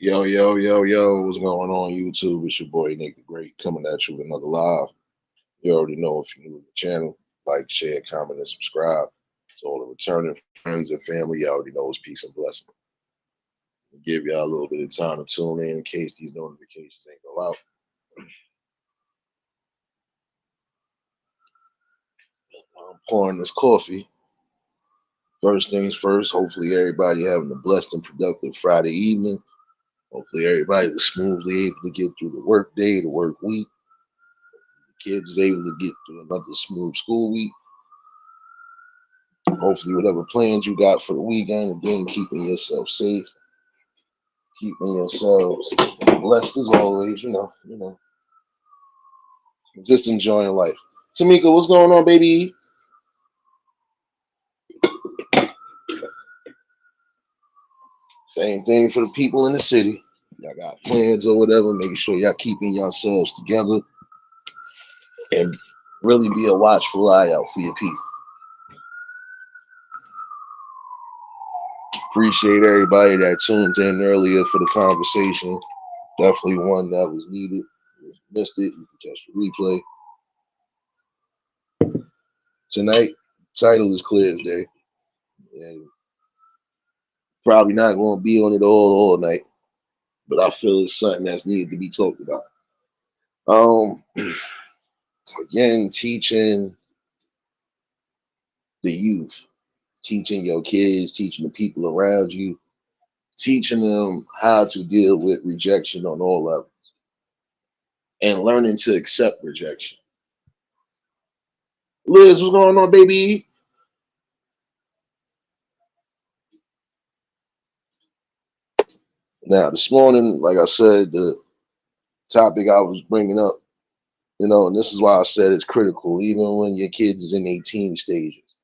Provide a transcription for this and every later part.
Yo, yo, yo, yo, what's going on YouTube? It's your boy Nick the Great coming at you with another live. You already know if you're new to the channel, like, share, comment, and subscribe. To all the returning friends and family, you already know it's peace and blessing. Give y'all a little bit of time to tune in case these notifications ain't go out. I'm pouring this coffee. First things first, hopefully everybody having a blessed and productive Friday evening. Hopefully everybody was smoothly able to get through the work day, the work week. The kids was able to get through another smooth school week. Hopefully, whatever plans you got for the weekend, again, keeping yourself safe, keeping yourselves blessed as always. Just enjoying life. Tamika, what's going on, baby? Same thing for the people in the city. Y'all got plans or whatever. Making sure y'all keeping yourselves together and really be a watchful eye out for your people. Appreciate everybody that tuned in earlier for the conversation. Definitely one that was needed. If you missed it, you can catch the replay. Tonight, title is clear as day. And probably not going to be on it all night, but I feel it's something that's needed to be talked about. Um, Again, teaching the youth, teaching your kids, teaching the people around you, teaching them how to deal with rejection on all levels, and learning to accept rejection. Liz, what's going on, baby? Now, this morning, like I said, the topic I was bringing up, and this is why I said it's critical, even when your kids is in 18 stages.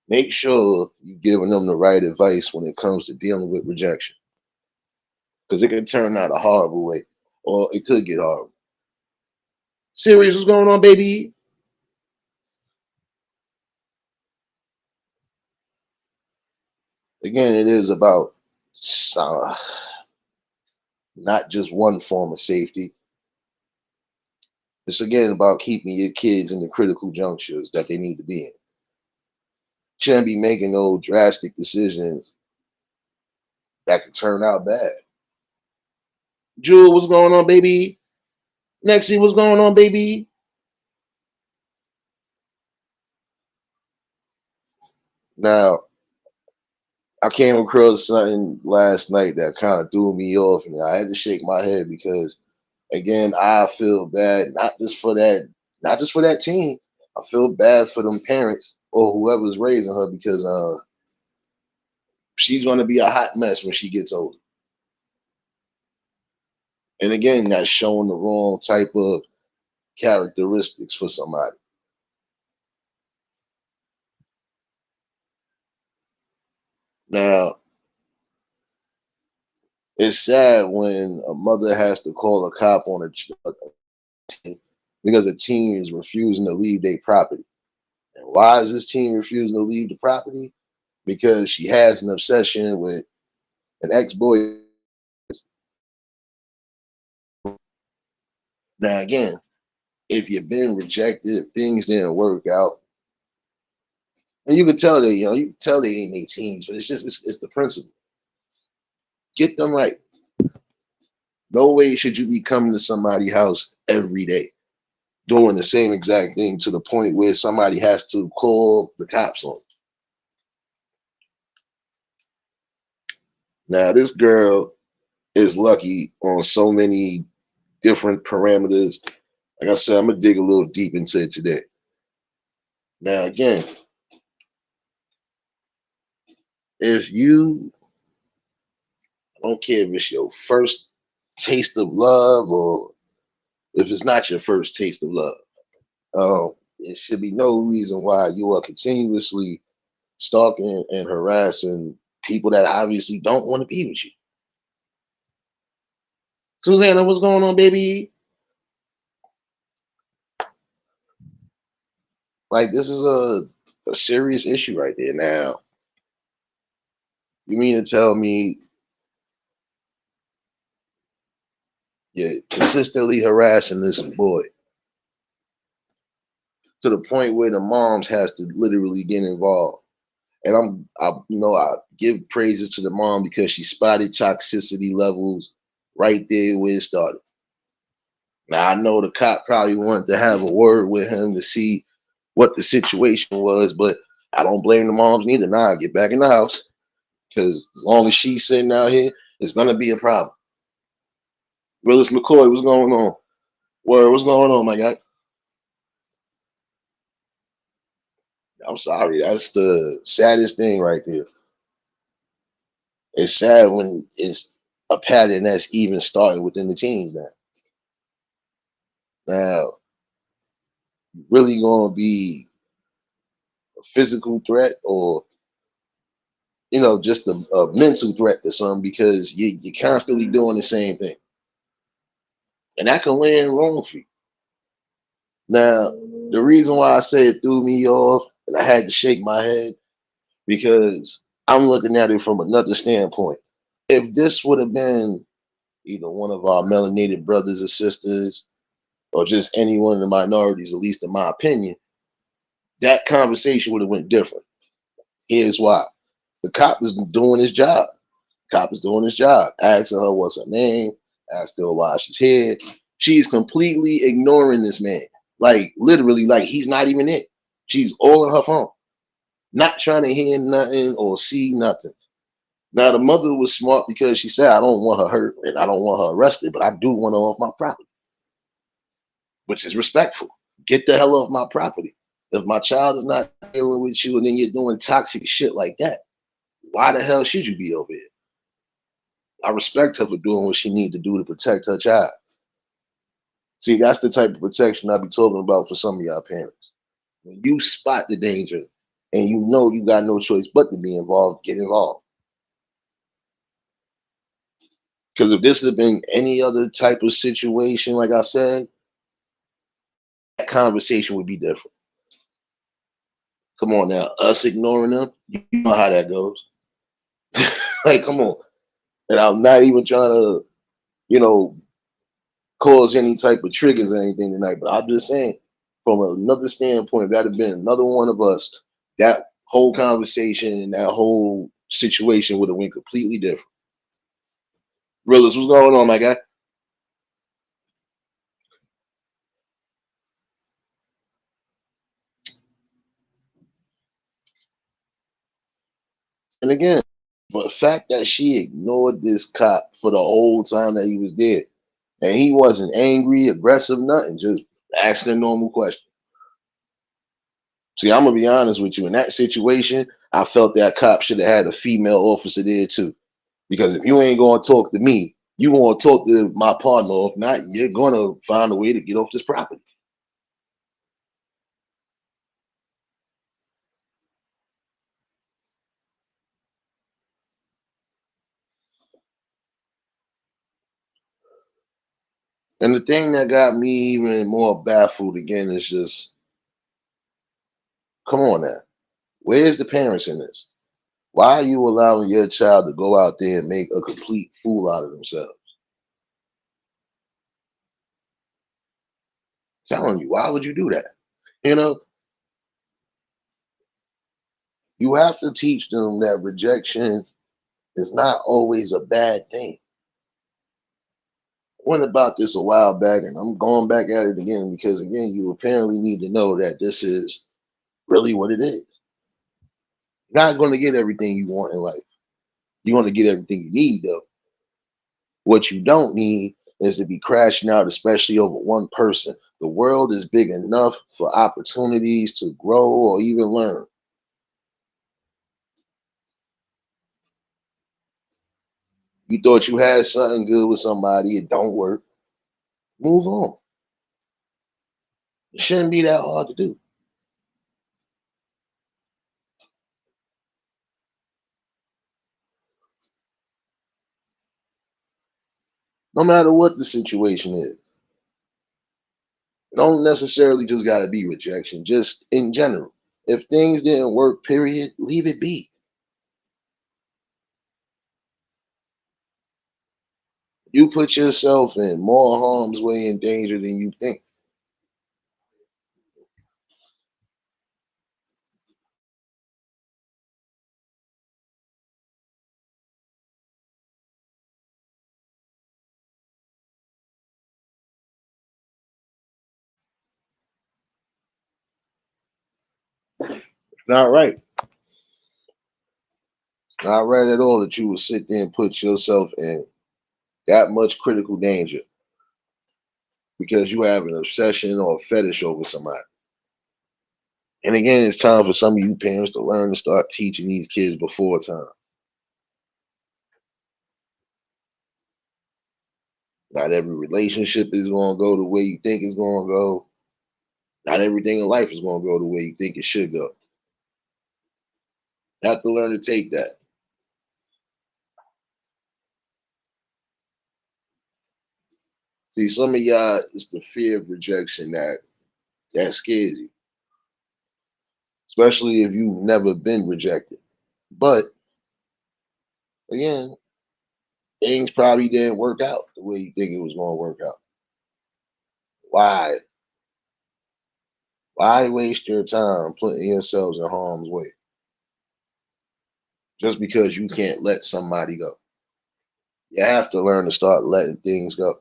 Make sure you're giving them the right advice when it comes to dealing with rejection, because it can turn out a horrible way, or it could get horrible. Serious, what's going on, baby? Again, it is about uh, not just one form of safety. It's again about keeping your kids in the critical junctures that they need to be in. Shouldn't be making no drastic decisions that could turn out bad. Jewel, what's going on, baby? Nexie, what's going on, baby? Now, I came across something last night that kind of threw me off, and I had to shake my head because, again, I feel bad not just for that team. I feel bad for them parents or whoever's raising her because she's going to be a hot mess when she gets older. And again, that's showing the wrong type of characteristics for somebody. Now, it's sad when a mother has to call a cop on a team because a team is refusing to leave their property. And why is this team refusing to leave the property? Because she has an obsession with an ex-boy. Now, again, if you've been rejected, things didn't work out, and you can tell you can tell they ain't 18s, but it's the principle. Get them right. No way should you be coming to somebody's house every day doing the same exact thing to the point where somebody has to call the cops on. Now, this girl is lucky on so many different parameters. Like I said, I'm gonna dig a little deep into it today. Now, again, if you I don't care if it's your first taste of love or if it's not your first taste of love, there should be no reason why you are continuously stalking and harassing people that obviously don't want to be with you. Susanna, what's going on, baby? Like, this is a serious issue right there. Now, you mean to tell me You're consistently harassing this boy to the point where the moms has to literally get involved. And I give praises to the mom because she spotted toxicity levels right there where it started. Now I know the cop probably wanted to have a word with him to see what the situation was, but I don't blame the moms neither. Nah, get back in the house because as long as she's sitting out here, it's gonna be a problem. Willis McCoy, what's going on? Word, what's going on, my guy? I'm sorry, that's the saddest thing right there. It's sad when it's a pattern that's even starting within the teens now. Now, really gonna be a physical threat or just a mental threat to some because you're constantly doing the same thing. And that can land wrong for you. Now, the reason why I say it threw me off and I had to shake my head because I'm looking at it from another standpoint. If this would have been either one of our melanated brothers or sisters or just any one of the minorities, at least in my opinion, that conversation would have went different. Here's why. The cop is doing his job. Cop is doing his job, asking her what's her name, asking her why she's here. She's completely ignoring this man. Like literally, like he's not even it. She's all on her phone, not trying to hear nothing or see nothing. Now the mother was smart because she said, I don't want her hurt and I don't want her arrested, but I do want her off my property, which is respectful. Get the hell off my property. If my child is not dealing with you and then you're doing toxic shit like that, why the hell should you be over here? I respect her for doing what she need to do to protect her child. See, that's the type of protection I be talking about for some of y'all parents. When you spot the danger and you know you got no choice but to be involved, get involved. Because if this had been any other type of situation, like I said, that conversation would be different. Come on now, us ignoring them, you know how that goes. Like, come on. And I'm not even trying to, you know, cause any type of triggers or anything tonight, but I'm just saying, from another standpoint, if that had been another one of us, that whole conversation and that whole situation would have went completely different. Realist, what's going on, my guy? And again, but the fact that she ignored this cop for the whole time that he was there, and he wasn't angry, aggressive, nothing, just asking a normal question. See, I'm gonna be honest with you. In that situation, I felt that cop should have had a female officer there too. Because if you ain't gonna talk to me, you gonna talk to my partner. If not, you're gonna find a way to get off this property. And the thing that got me even more baffled again is just, come on now. Where's the parents in this? Why are you allowing your child to go out there and make a complete fool out of themselves? Telling you, why would you do that? You know, you have to teach them that rejection is not always a bad thing. I went about this a while back and I'm going back at it again because again, you apparently need to know that this is really what it is. You're not going to get everything you want in life. You're going to get everything you need, though. What you don't need is to be crashing out, especially over one person. The world is big enough for opportunities to grow or even learn. You thought you had something good with somebody, it don't work. Move on. It shouldn't be that hard to do. No matter what the situation is. It don't necessarily just got to be rejection, just in general. If things didn't work, period, leave it be. You put yourself in more harm's way and danger than you think. Not right. Not right at all that you would sit there and put yourself in that much critical danger because you have an obsession or a fetish over somebody. And again, it's time for some of you parents to learn to start teaching these kids before time. Not every relationship is going to go the way you think it's going to go. Not everything in life is going to go the way you think it should go. You have to learn to take that. See, some of y'all, it's the fear of rejection that scares you, especially if you've never been rejected. But again, things probably didn't work out the way you think it was going to work out. Why? Why waste your time putting yourselves in harm's way just because you can't let somebody go? You have to learn to start letting things go.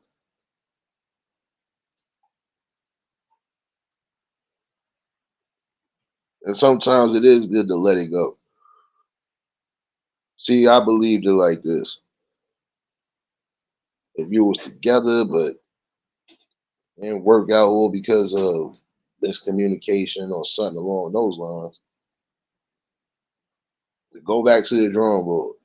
And sometimes it is good to let it go. See, I believed it like this. If you was together but it didn't work out all because of miscommunication or something along those lines, to go back to the drawing board.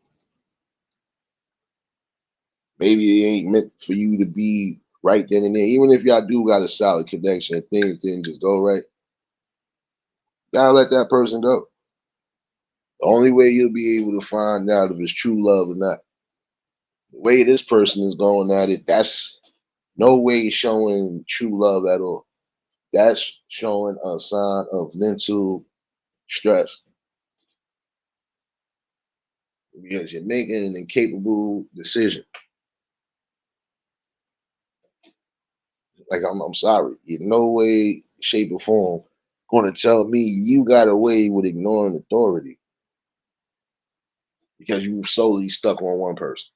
Maybe it ain't meant for you to be right then and there. Even if y'all do got a solid connection, things didn't just go right. Gotta let that person go. The only way you'll be able to find out if it's true love or not. The way this person is going at it, that's no way showing true love at all. That's showing a sign of mental stress because you're making an incapable decision. Like I'm sorry, in no way, shape, or form going to tell me you got away with ignoring authority because you solely stuck on one person.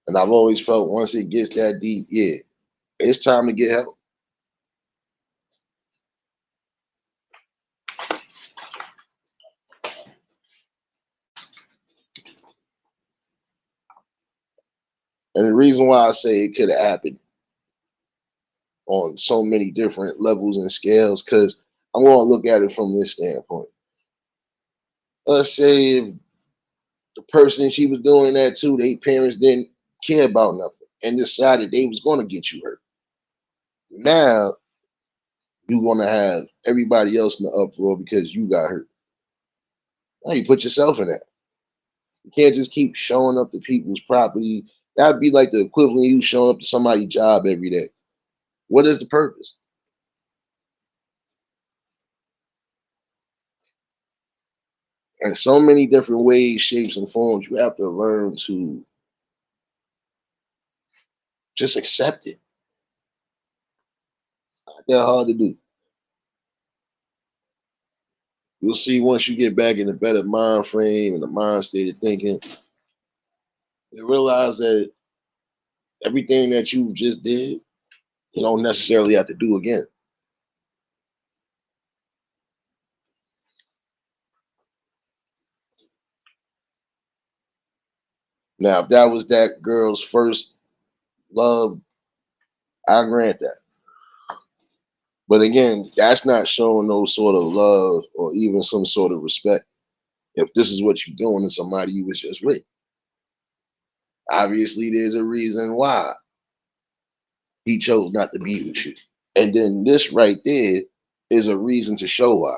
And I've always felt once it gets that deep, yeah, it's time to get help. And the reason why I say it could have happened on so many different levels and scales, because I'm going to look at it from this standpoint. Let's say if the person she was doing that to, their parents didn't care about nothing and decided they was going to get you hurt. Now you're going to have everybody else in the uproar because you got hurt. Now you put yourself in that. You can't just keep showing up to people's property. That'd be like the equivalent of you showing up to somebody's job every day. What is the purpose? In so many different ways, shapes, and forms, you have to learn to just accept it. Not that hard to do. You'll see once you get back in a better mind frame and the mind state of thinking, you realize that everything that you just did, you don't necessarily have to do again. Now, if that was that girl's first love, I grant that. But again, that's not showing no sort of love or even some sort of respect. If this is what you're doing to somebody you was just with, obviously there's a reason why he chose not to be with you. And then this right there is a reason to show why.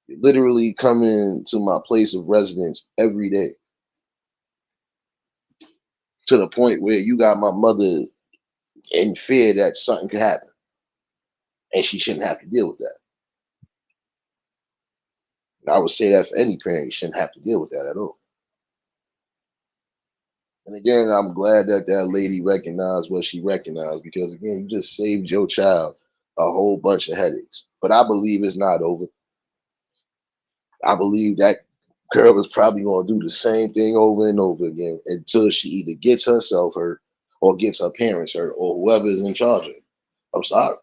You're literally coming to my place of residence every day to the point where you got my mother in fear that something could happen and she shouldn't have to deal with that. And I would say that for any parent, you shouldn't have to deal with that at all. And again, I'm glad that that lady recognized what she recognized because again, you just saved your child a whole bunch of headaches. But I believe it's not over. I believe that girl is probably going to do the same thing over and over again until she either gets herself hurt or gets her parents hurt or whoever is in charge of it. I'm sorry.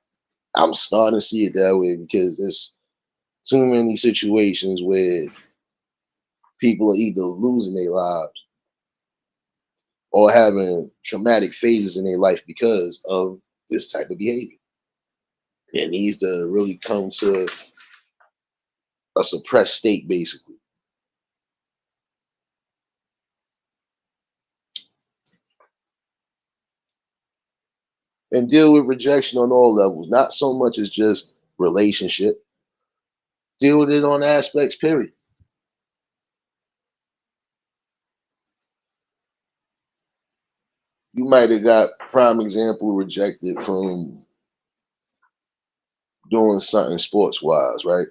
I'm starting to see it that way because it's too many situations where people are either losing their lives or having traumatic phases in their life because of this type of behavior. It needs to really come to a suppressed state, basically, and deal with rejection on all levels, not so much as just relationship. Deal with it on aspects, period. You might have got prime example rejected from doing something sports wise, right?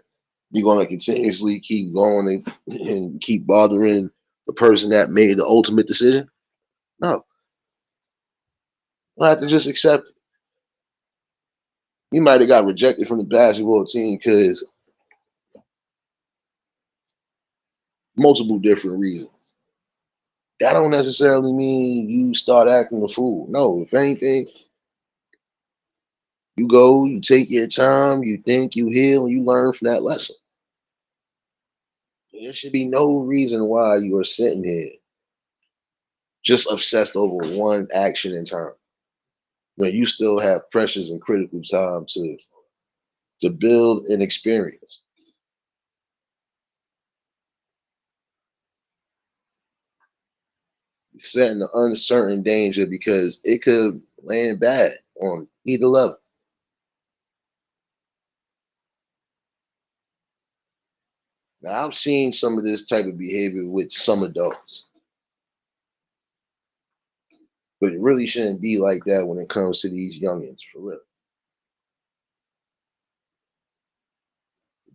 You're gonna continuously keep going and keep bothering the person that made the ultimate decision. No, you have to just accept it. You might have got rejected from the basketball team because multiple different reasons. That don't necessarily mean you start acting a fool. No, if anything, you go, you take your time, you think, you heal, and you learn from that lesson. There should be no reason why you are sitting here just obsessed over one action in time when you still have precious and critical time to build an experience. Setting the uncertain danger because it could land bad on either level. Now, I've seen some of this type of behavior with some adults, but it really shouldn't be like that when it comes to these youngins, for real.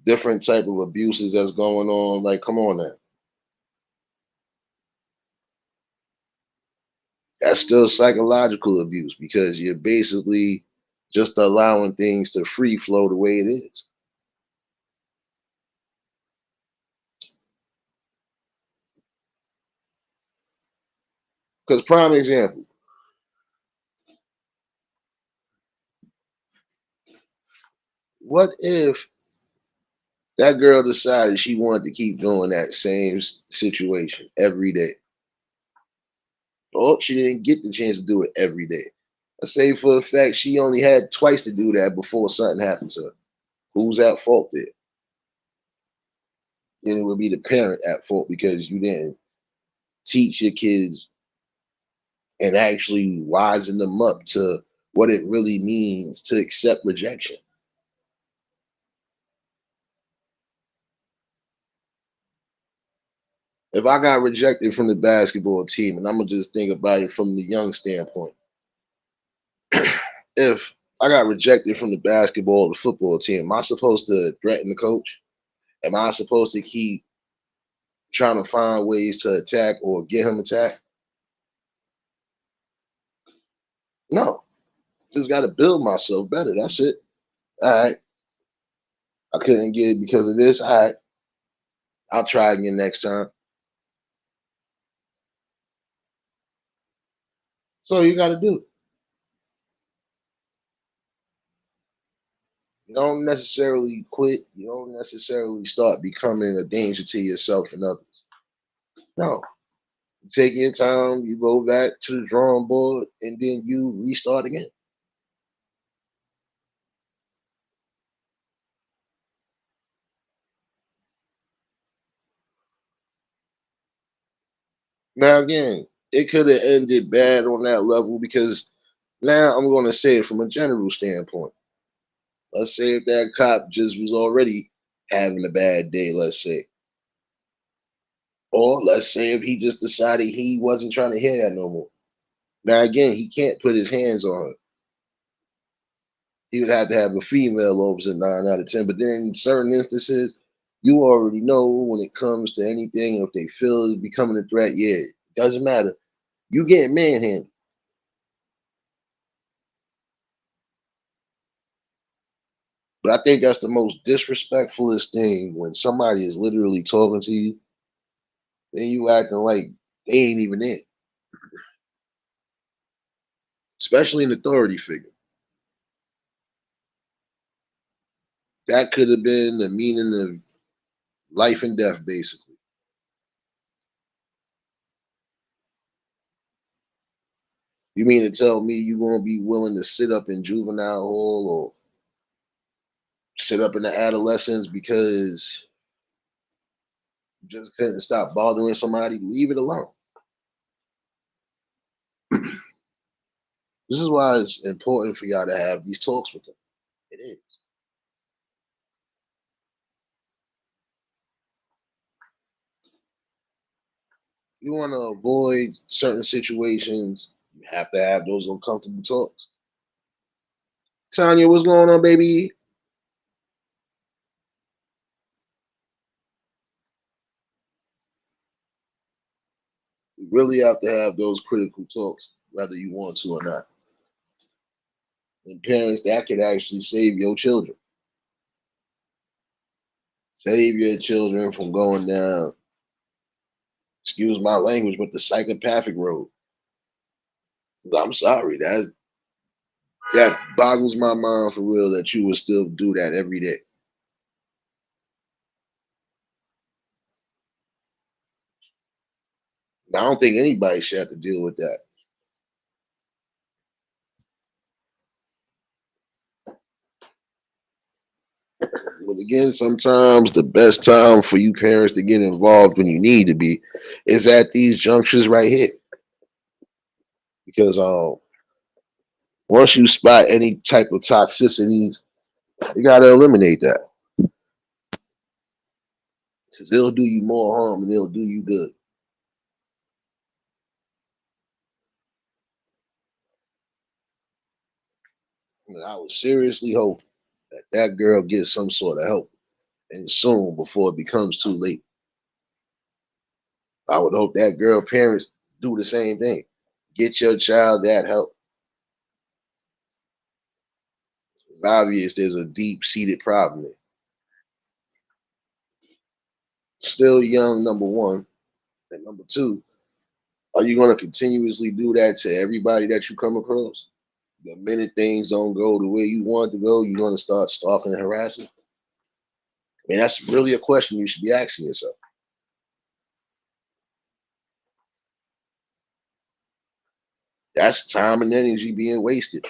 Different type of abuses that's going on. Like, come on now. That's still psychological abuse because you're basically just allowing things to free flow the way it is. Because prime example, what if that girl decided she wanted to keep doing that same situation every day? Oh, she didn't get the chance to do it every day. I say for a fact she only had twice to do that before something happened to her. Who's at fault there? And it would be the parent at fault because you didn't teach your kids and actually wisen them up to what it really means to accept rejection. If I got rejected from the basketball team, and I'm gonna just think about it from the young standpoint, if I got rejected from the basketball or the football team, am I supposed to threaten the coach? Am I supposed to keep trying to find ways to attack or get him attacked? No, just got to build myself better. That's it. All right, I couldn't get it because of this. All right, I'll try again next time. So you got to do it. You don't necessarily quit. You don't necessarily start becoming a danger to yourself and others. No, you take your time. You go back to the drawing board, and then you restart again. Now again, it could have ended bad on that level because now I'm going to say it from a general standpoint. Let's say if that cop just was already having a bad day, let's say, or let's say if he just decided he wasn't trying to hear that no more. Now again, he can't put his hands on her. He would have to have a female officer 9 out of 10. But then in certain instances, you already know when it comes to anything, if they feel it's becoming a threat, yeah, it doesn't matter. You getting manhandled. But I think that's the most disrespectfulest thing when somebody is literally talking to you and you acting like they ain't even it, especially an authority figure. That could have been the meaning of life and death, basically. You mean to tell me you gonna be willing to sit up in juvenile hall or sit up in the adolescence because you just couldn't stop bothering somebody? Leave it alone. This is why it's important for y'all to have these talks with them. It is. You want to avoid certain situations, you have to have those uncomfortable talks. Tanya, what's going on, baby? You really have to have those critical talks, whether you want to or not. And parents, that could actually save your children. Save your children from going down, excuse my language, but the psychopathic road. I'm sorry, that boggles my mind for real that you would still do that every day. I don't think anybody should have to deal with that. But again, sometimes the best time for you parents to get involved when you need to be is at these junctures right here. Because once you spot any type of toxicities, you gotta eliminate that. Because it'll do you more harm than it'll do you good. And I would seriously hope that that girl gets some sort of help and soon before it becomes too late. I would hope that girl parents do the same thing. Get your child that help. It's obvious there's a deep seated problem there. Still young, number one. And number two, are you going to continuously do that to everybody that you come across? The minute things don't go the way you want to go, you're going to start stalking and harassing? I mean, that's really a question you should be asking yourself. That's time and energy being wasted.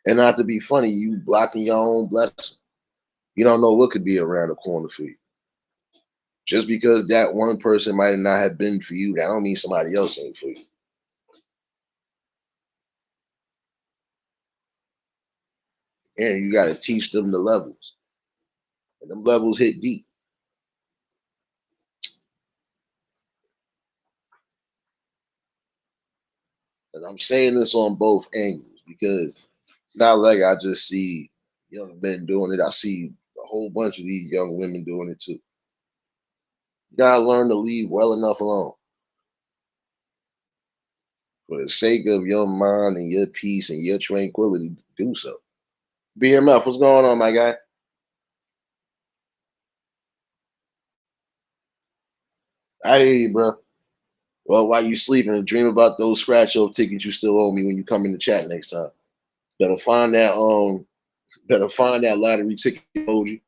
And not to be funny, you blocking your own blessing. You don't know what could be around the corner for you. Just because that one person might not have been for you, that don't mean somebody else ain't for you. And you got to teach them the levels. And them levels hit deep. And I'm saying this on both angles because it's not like I just see young men doing it. I see a whole bunch of these young women doing it too. You gotta learn to leave well enough alone for the sake of your mind and your peace and your tranquility. Do so. BMF, what's going on, my guy? I hear you, bro. Well, while you sleeping, dream about those scratch off tickets you still owe me when you come in the chat next time. Better find that better find that lottery ticket emoji.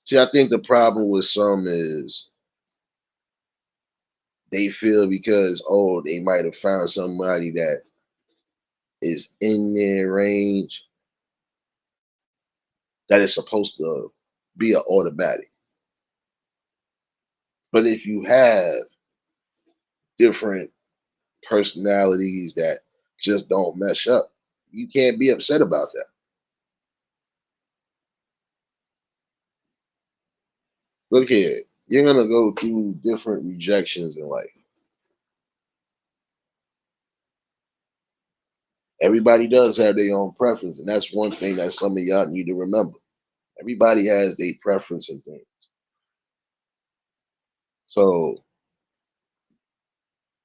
See, I think the problem with some is they feel because they might have found somebody that is in their range that is supposed to be an automatic. But if you have different personalities that just don't mesh up, you can't be upset about that. Look here, you're gonna go through different rejections in life. Everybody does have their own preference, and that's one thing that some of y'all need to remember. Everybody has their preference and things. So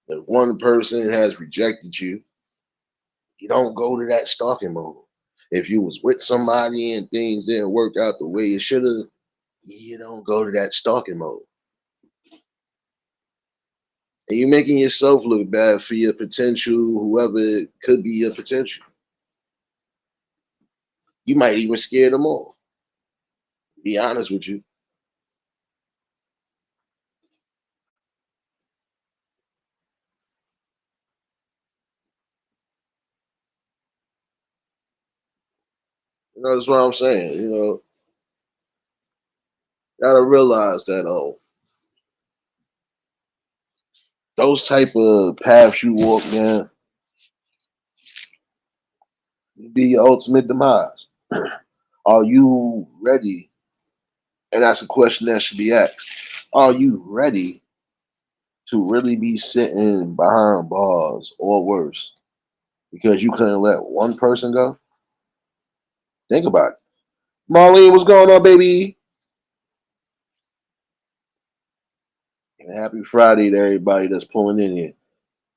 if one person has rejected you, you don't go to that stalking mode. If you was with somebody and things didn't work out the way it should have, you don't go to that stalking mode. And you're making yourself look bad for your potential, whoever could be your potential. You might even scare them off. Be honest with you. That's what I'm saying. Gotta realize that those type of paths you walk down be your ultimate demise. Are you ready? And that's a question that should be asked. Are you ready to really be sitting behind bars or worse because you couldn't let one person go? Think about it. Marlene, what's going on, baby? And happy Friday to everybody that's pulling in here.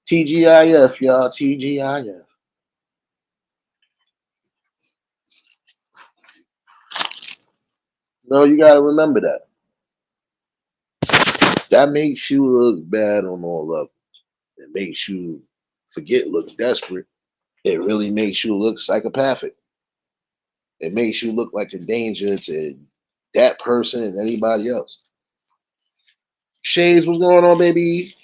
TGIF, y'all. TGIF. No, you got to remember that. That makes you look bad on all levels. It makes you forget look desperate. It really makes you look psychopathic. It makes you look like a danger to that person and anybody else. Shades, what's going on, baby?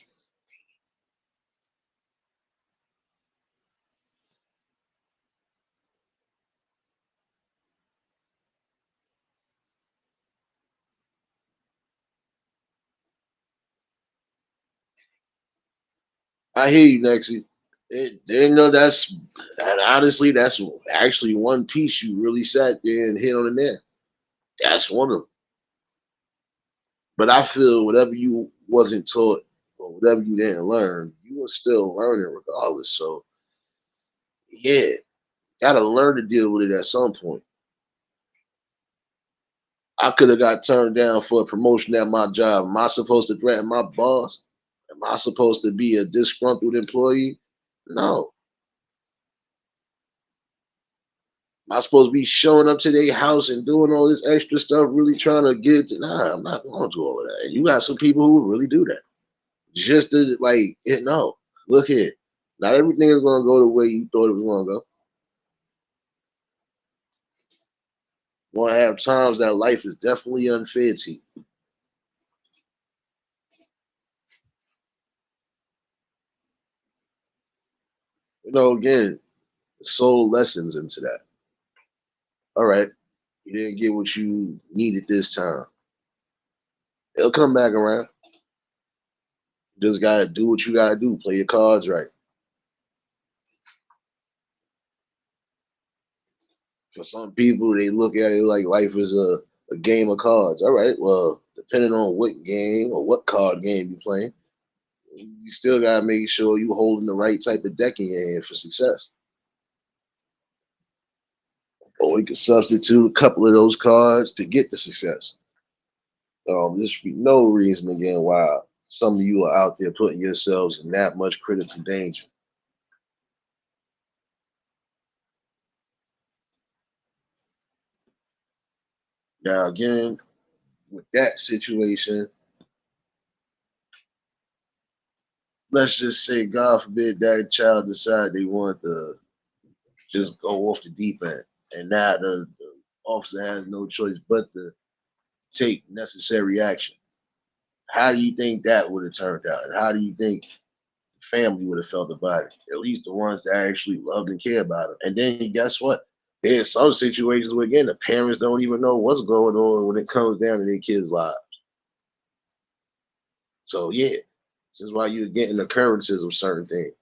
I hear you, Nexie. That's and honestly, that's actually one piece you really sat there and hit on the nail. That's one of them. But I feel whatever you wasn't taught or whatever you didn't learn, you were still learning regardless. So yeah, gotta learn to deal with it at some point. I could have got turned down for a promotion at my job. Am I supposed to threaten my boss? Am I supposed to be a disgruntled employee? No. Am I supposed to be showing up to their house and doing all this extra stuff, really trying to get it? Nah, I'm not going to do all of that. And you got some people who really do that. Just to like it, no. Look here. Not everything is gonna go the way you thought it was gonna go. You're gonna have times that life is definitely unfair to you. Again, soul lessons into that. All right, you didn't get what you needed this time. It'll come back around. You just gotta do what you gotta do. Play your cards right. For some people, they look at it like life is a game of cards. All right, well, depending on what game or what card game you're playing, you still gotta make sure you holding the right type of deck in your hand for success. Or we could substitute a couple of those cards to get the success. There's no reason again why some of you are out there putting yourselves in that much critical danger. Now, again, with that situation, let's just say, God forbid, that child decide they want to just go off the deep end, and now the officer has no choice but to take necessary action. How do you think that would have turned out? And how do you think the family would have felt about it? At least the ones that actually loved and care about them. And then guess what? There's some situations where again the parents don't even know what's going on when it comes down to their kids' lives. So yeah, this is why you're getting occurrences of certain things.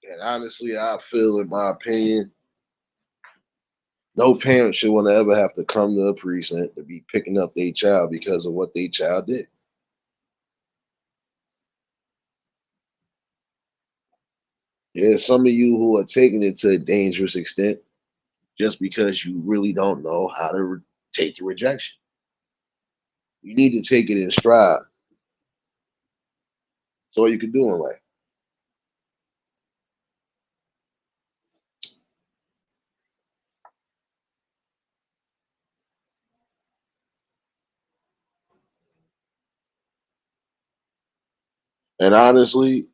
And honestly, I feel, in my opinion, no parent should want to ever have to come to a precinct to be picking up their child because of what their child did. There's some of you who are taking it to a dangerous extent just because you really don't know how to take the rejection. You need to take it in stride. That's all you can do in life. And honestly,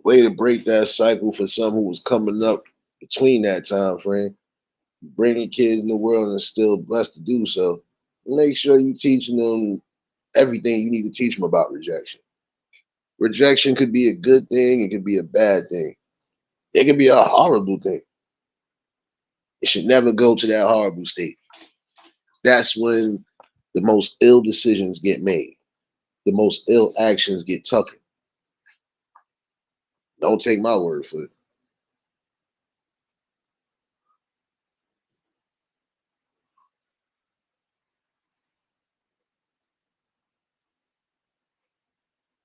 way to break that cycle for someone who was coming up between that time frame, bringing kids in the world and still blessed to do so. Make sure you teaching them everything you need to teach them about rejection. Rejection could be a good thing, it could be a bad thing, it could be a horrible thing. It should never go to that horrible state. That's when the most ill decisions get made, the most ill actions get taken. Don't take my word for it.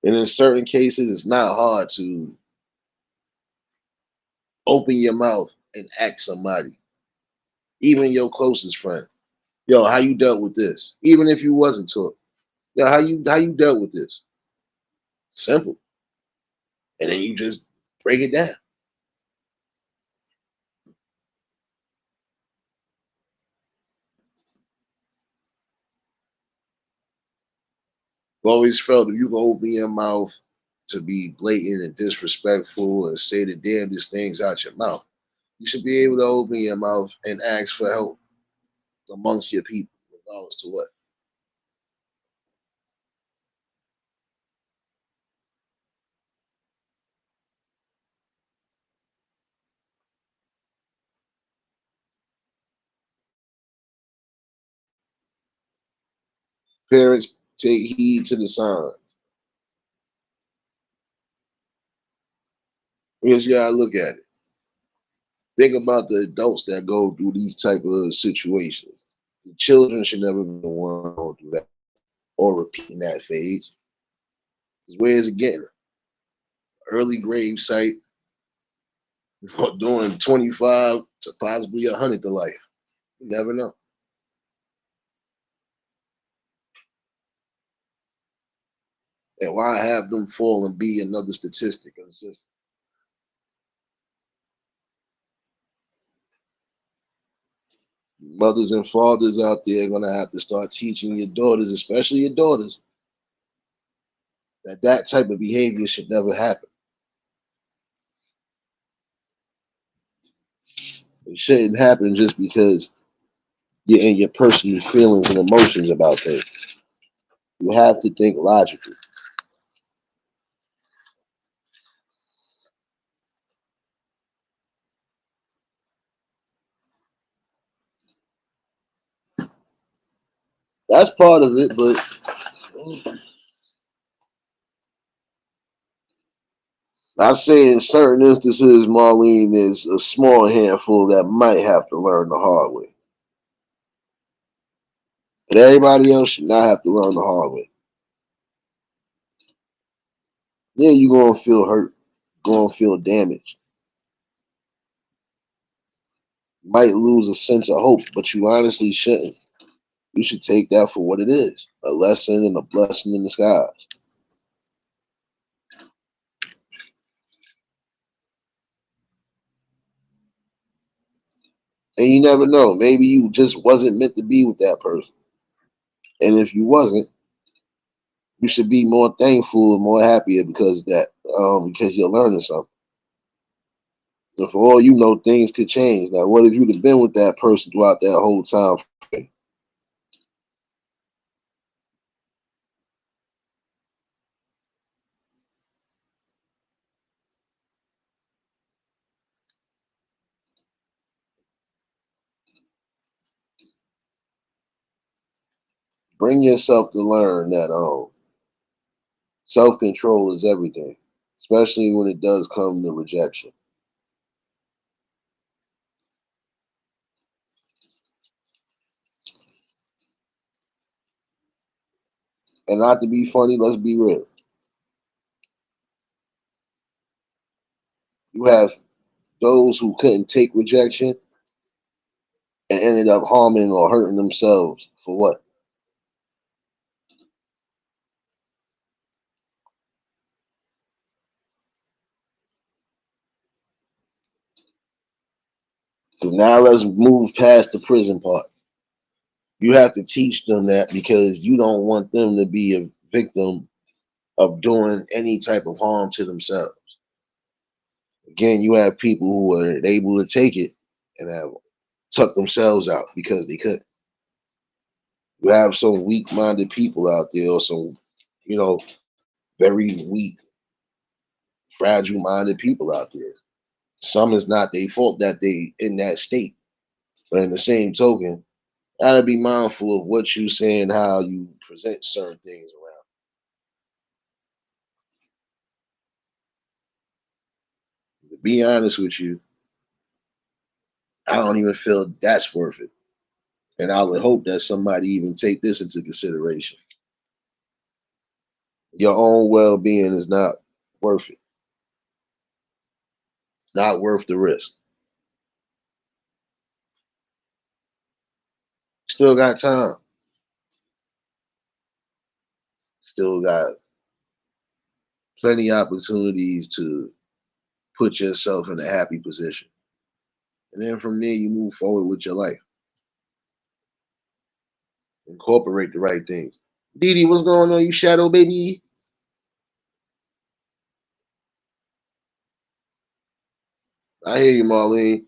And in certain cases, it's not hard to open your mouth and ask somebody, even your closest friend, yo, how you dealt with this? Even if you wasn't taught, yo, how you dealt with this? Simple. And then you just break it down. I've always felt if you can open your mouth to be blatant and disrespectful and say the damnedest things out your mouth, you should be able to open your mouth and ask for help amongst your people, regardless to what. Parents, take heed to the signs. Because you gotta look at it. Think about the adults that go through these type of situations. The children should never be the one going through that or repeating that phase. Because where is it getting? Early grave site, doing 25 to possibly 100 to life. You never know. And why have them fall and be another statistic in the system? Mothers and fathers out there are going to have to start teaching your daughters, especially your daughters, that that type of behavior should never happen. It shouldn't happen just because you're in your personal feelings and emotions about things. You have to think logically. That's part of it, but I say in certain instances, Marlene, is a small handful that might have to learn the hard way. But everybody else should not have to learn the hard way. Yeah, you're gonna feel hurt, gonna feel damaged. You might lose a sense of hope, but you honestly shouldn't. You should take that for what it is, a lesson and a blessing in disguise. And you never know. Maybe you just wasn't meant to be with that person. And if you wasn't, you should be more thankful and more happier because of that, because you're learning something. And for all you know, things could change. Now, what if you'd have been with that person throughout that whole time? Bring yourself to learn that self control is everything. especially when it does come to rejection. And not to be funny, let's be real. You have those who couldn't take rejection and ended up harming or hurting themselves for what? Because now let's move past the prison part. You have to teach them that because you don't want them to be a victim of doing any type of harm to themselves. Again, you have people who are able to take it and have tucked themselves out because they couldn't. You have some weak-minded people out there, or some, you know, very weak, fragile-minded people out there. Some is not their fault that they in that state, but in the same token, gotta be mindful of what you say and how you present certain things around. To be honest with you, I don't even feel that's worth it. And I would hope that somebody even take this into consideration. Your own well-being is not worth it. Not worth the risk. Still got time. Still got plenty of opportunities to put yourself in a happy position. And then from there, you move forward with your life. Incorporate the right things. Didi, what's going on, you shadow baby? I hear you, Marlene.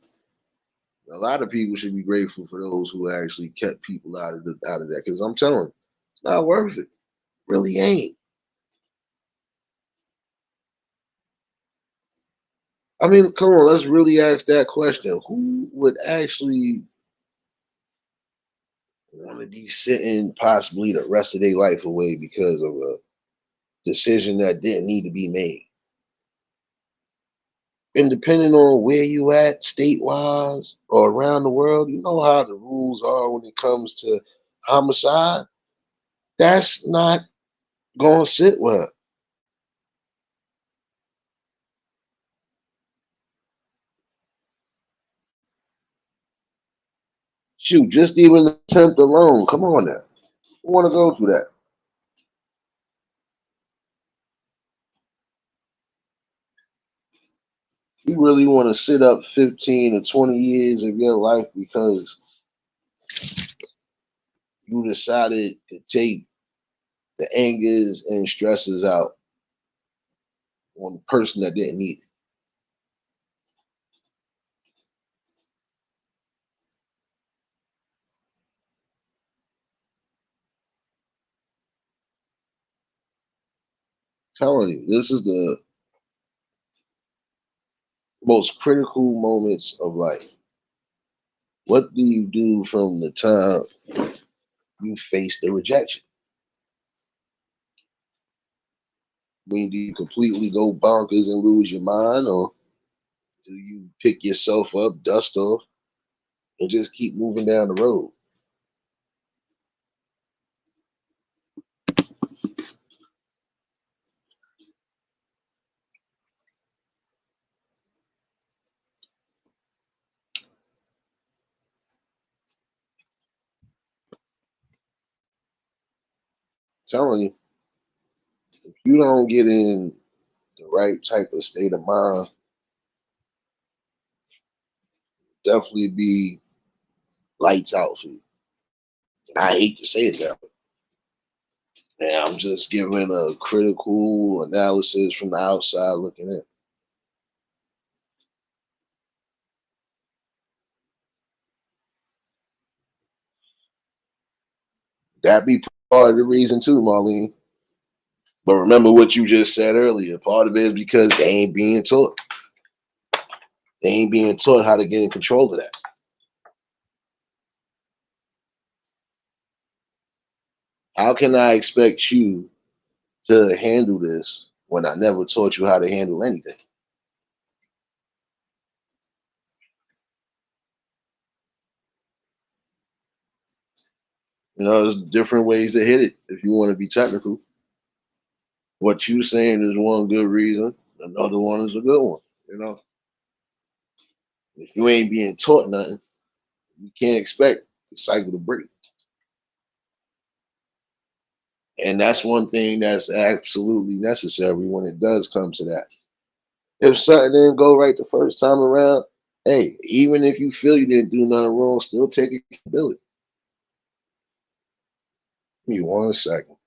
A lot of people should be grateful for those who actually kept people out of that. Because I'm telling you, it's not worth it. Really ain't. I mean, come on, let's really ask that question. Who would actually want to be sitting possibly the rest of their life away because of a decision that didn't need to be made? And depending on where you at, state wise or around the world, you know how the rules are when it comes to homicide. That's not gonna sit well. Shoot, just even the attempt alone. Come on now. Who wanna go through that? You really wanna sit up 15 or 20 years of your life because you decided to take the angers and stresses out on the person that didn't need it. Telling you, this is the most critical moments of life. What do you do from the time you face the rejection? I mean, do you completely go bonkers and lose your mind, or do you pick yourself up, dust off, and just keep moving down the road? Telling you, if you don't get in the right type of state of mind, definitely be lights out for you. I hate to say it that way. And I'm just giving a critical analysis from the outside looking in. That be part of the reason too, Marlene. But remember what you just said earlier. Part of it is because they ain't being taught. They ain't being taught how to get in control of that. How can I expect you to handle this when I never taught you how to handle anything. You know, there's different ways to hit it if you want to be technical. What you saying is one good reason, another one is a good one. You know, if you ain't being taught nothing, you can't expect the cycle to break. And that's one thing that's absolutely necessary when it does come to that. If something didn't go right the first time around, hey, even if you feel you didn't do nothing wrong, still take accountability. Give me 1 second.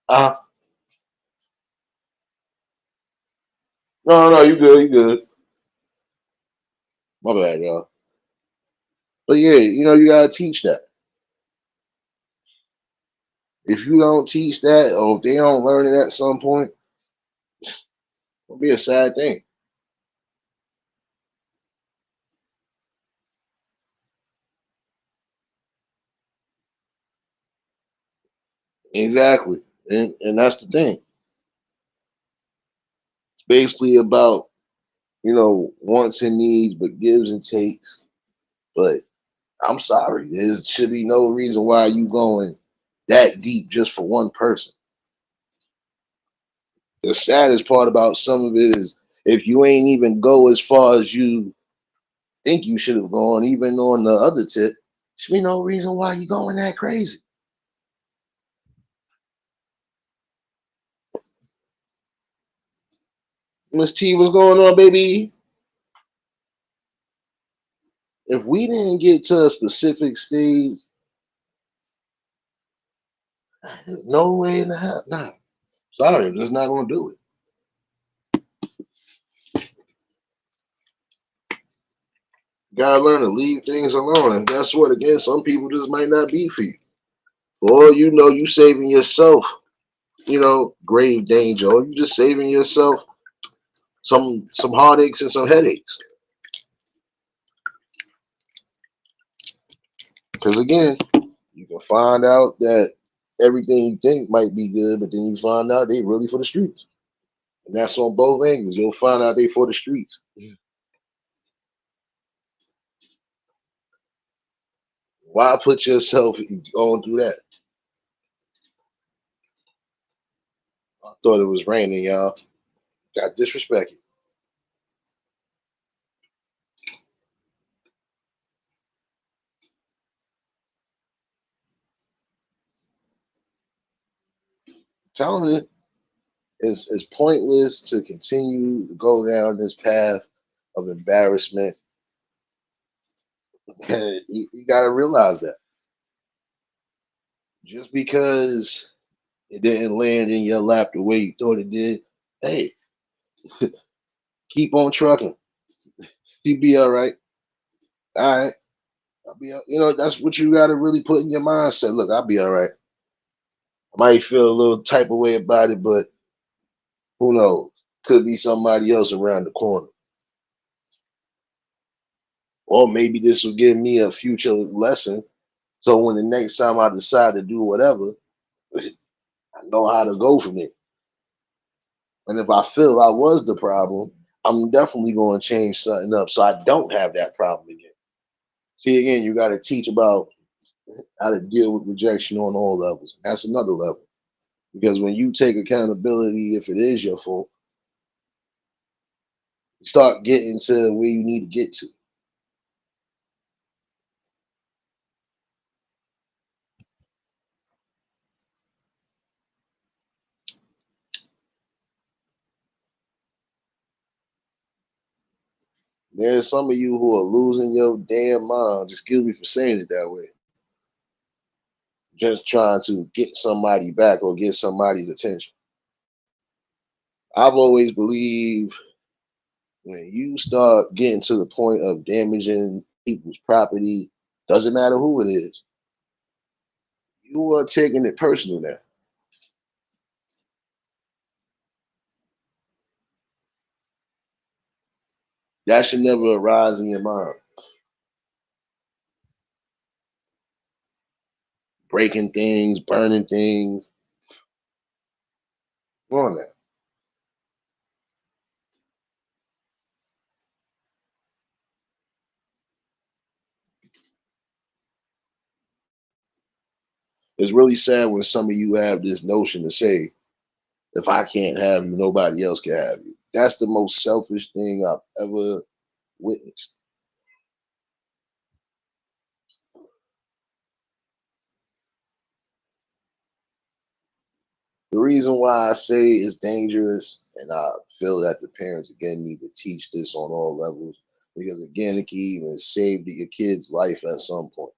Uh, no, you good, you good. My bad, y'all. But yeah, you know, you gotta teach that. If you don't teach that, or if they don't learn it at some point, it'll be a sad thing. Exactly. And that's the thing. It's basically about, you know, wants and needs, but gives and takes. But I'm sorry, there should be no reason why you going that deep just for one person. The saddest part about some of it is if you ain't even go as far as you think you should have gone, even on the other tip, should be no reason why you going that crazy. Miss T, what's going on, baby? If we didn't get to a specific stage, there's no way in the hell. Nah, sorry, I'm just not gonna do it. You gotta learn to leave things alone. And guess what? Again, some people just might not be for you. Or you know, you saving yourself, you know, grave danger, or you just saving yourself some heartaches and some headaches. Because again, you can find out that everything you think might be good, but then you find out they really for the streets. And that's on both angles. You'll find out they for the streets. Why put yourself going through that? I thought it was raining, y'all. Got disrespected. Telling it is pointless to continue to go down this path of embarrassment. You got to realize that just because it didn't land in your lap the way you thought it did, hey, keep on trucking. You be all right. All right. I'll be, you know, that's what you got to really put in your mindset. Look, I'll be all right. I might feel a little type of way about it, but who knows? Could be somebody else around the corner. Or maybe this will give me a future lesson. So when the next time I decide to do whatever, I know how to go from it. And if I feel I was the problem, I'm definitely going to change something up so I don't have that problem again. See, again, you got to teach about how to deal with rejection on all levels. That's another level. Because when you take accountability, if it is your fault, you start getting to where you need to get to. There's some of you who are losing your damn minds. Excuse me for saying it that way. Just trying to get somebody back or get somebody's attention. I've always believed when you start getting to the point of damaging people's property, doesn't matter who it is, you are taking it personal now. That should never arise in your mind. Breaking things, burning things. Come on now. It's really sad when some of you have this notion to say, if I can't have you, nobody else can have you. That's the most selfish thing I've ever witnessed. The reason why I say it's dangerous, and I feel that the parents again need to teach this on all levels, because again, it can even save your kid's life at some point.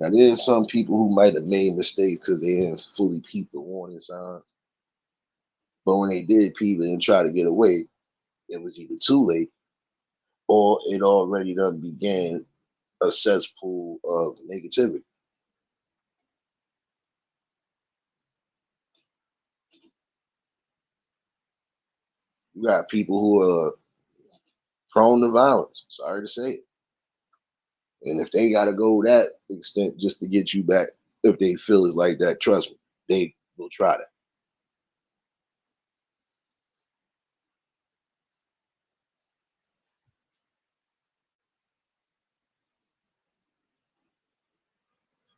Now, there's some people who might have made mistakes because they didn't fully peep the warning signs. But when they did peep it and try to get away, it was either too late or it already done began a cesspool of negativity. You got people who are prone to violence. Sorry to say it. And if they got to go that extent just to get you back, if they feel it's like that, trust me, they will try that.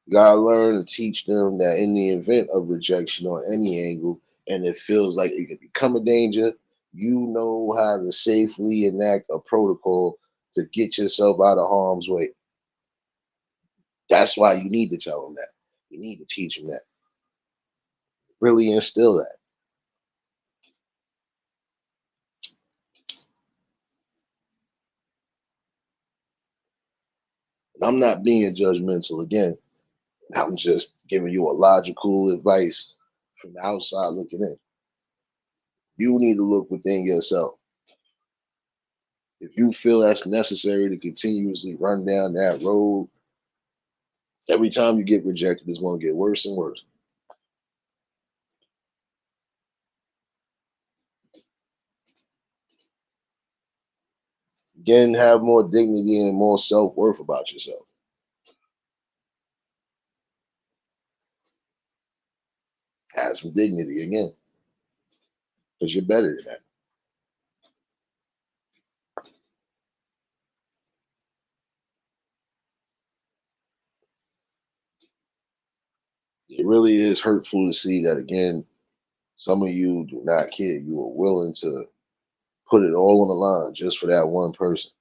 You gotta learn to teach them that in the event of rejection on any angle, and it feels like it could become a danger, you know how to safely enact a protocol to get yourself out of harm's way. That's why you need to tell them that. You need to teach them that. Really instill that. And I'm not being judgmental again. I'm just giving you a logical advice from the outside looking in. You need to look within yourself. If you feel that's necessary to continuously run down that road, every time you get rejected, it's going to get worse and worse. Again, have more dignity and more self worth about yourself. Have some dignity again, because you're better than that. It really is hurtful to see that again. Some of you do not care. You are willing to put it all on the line just for that one person,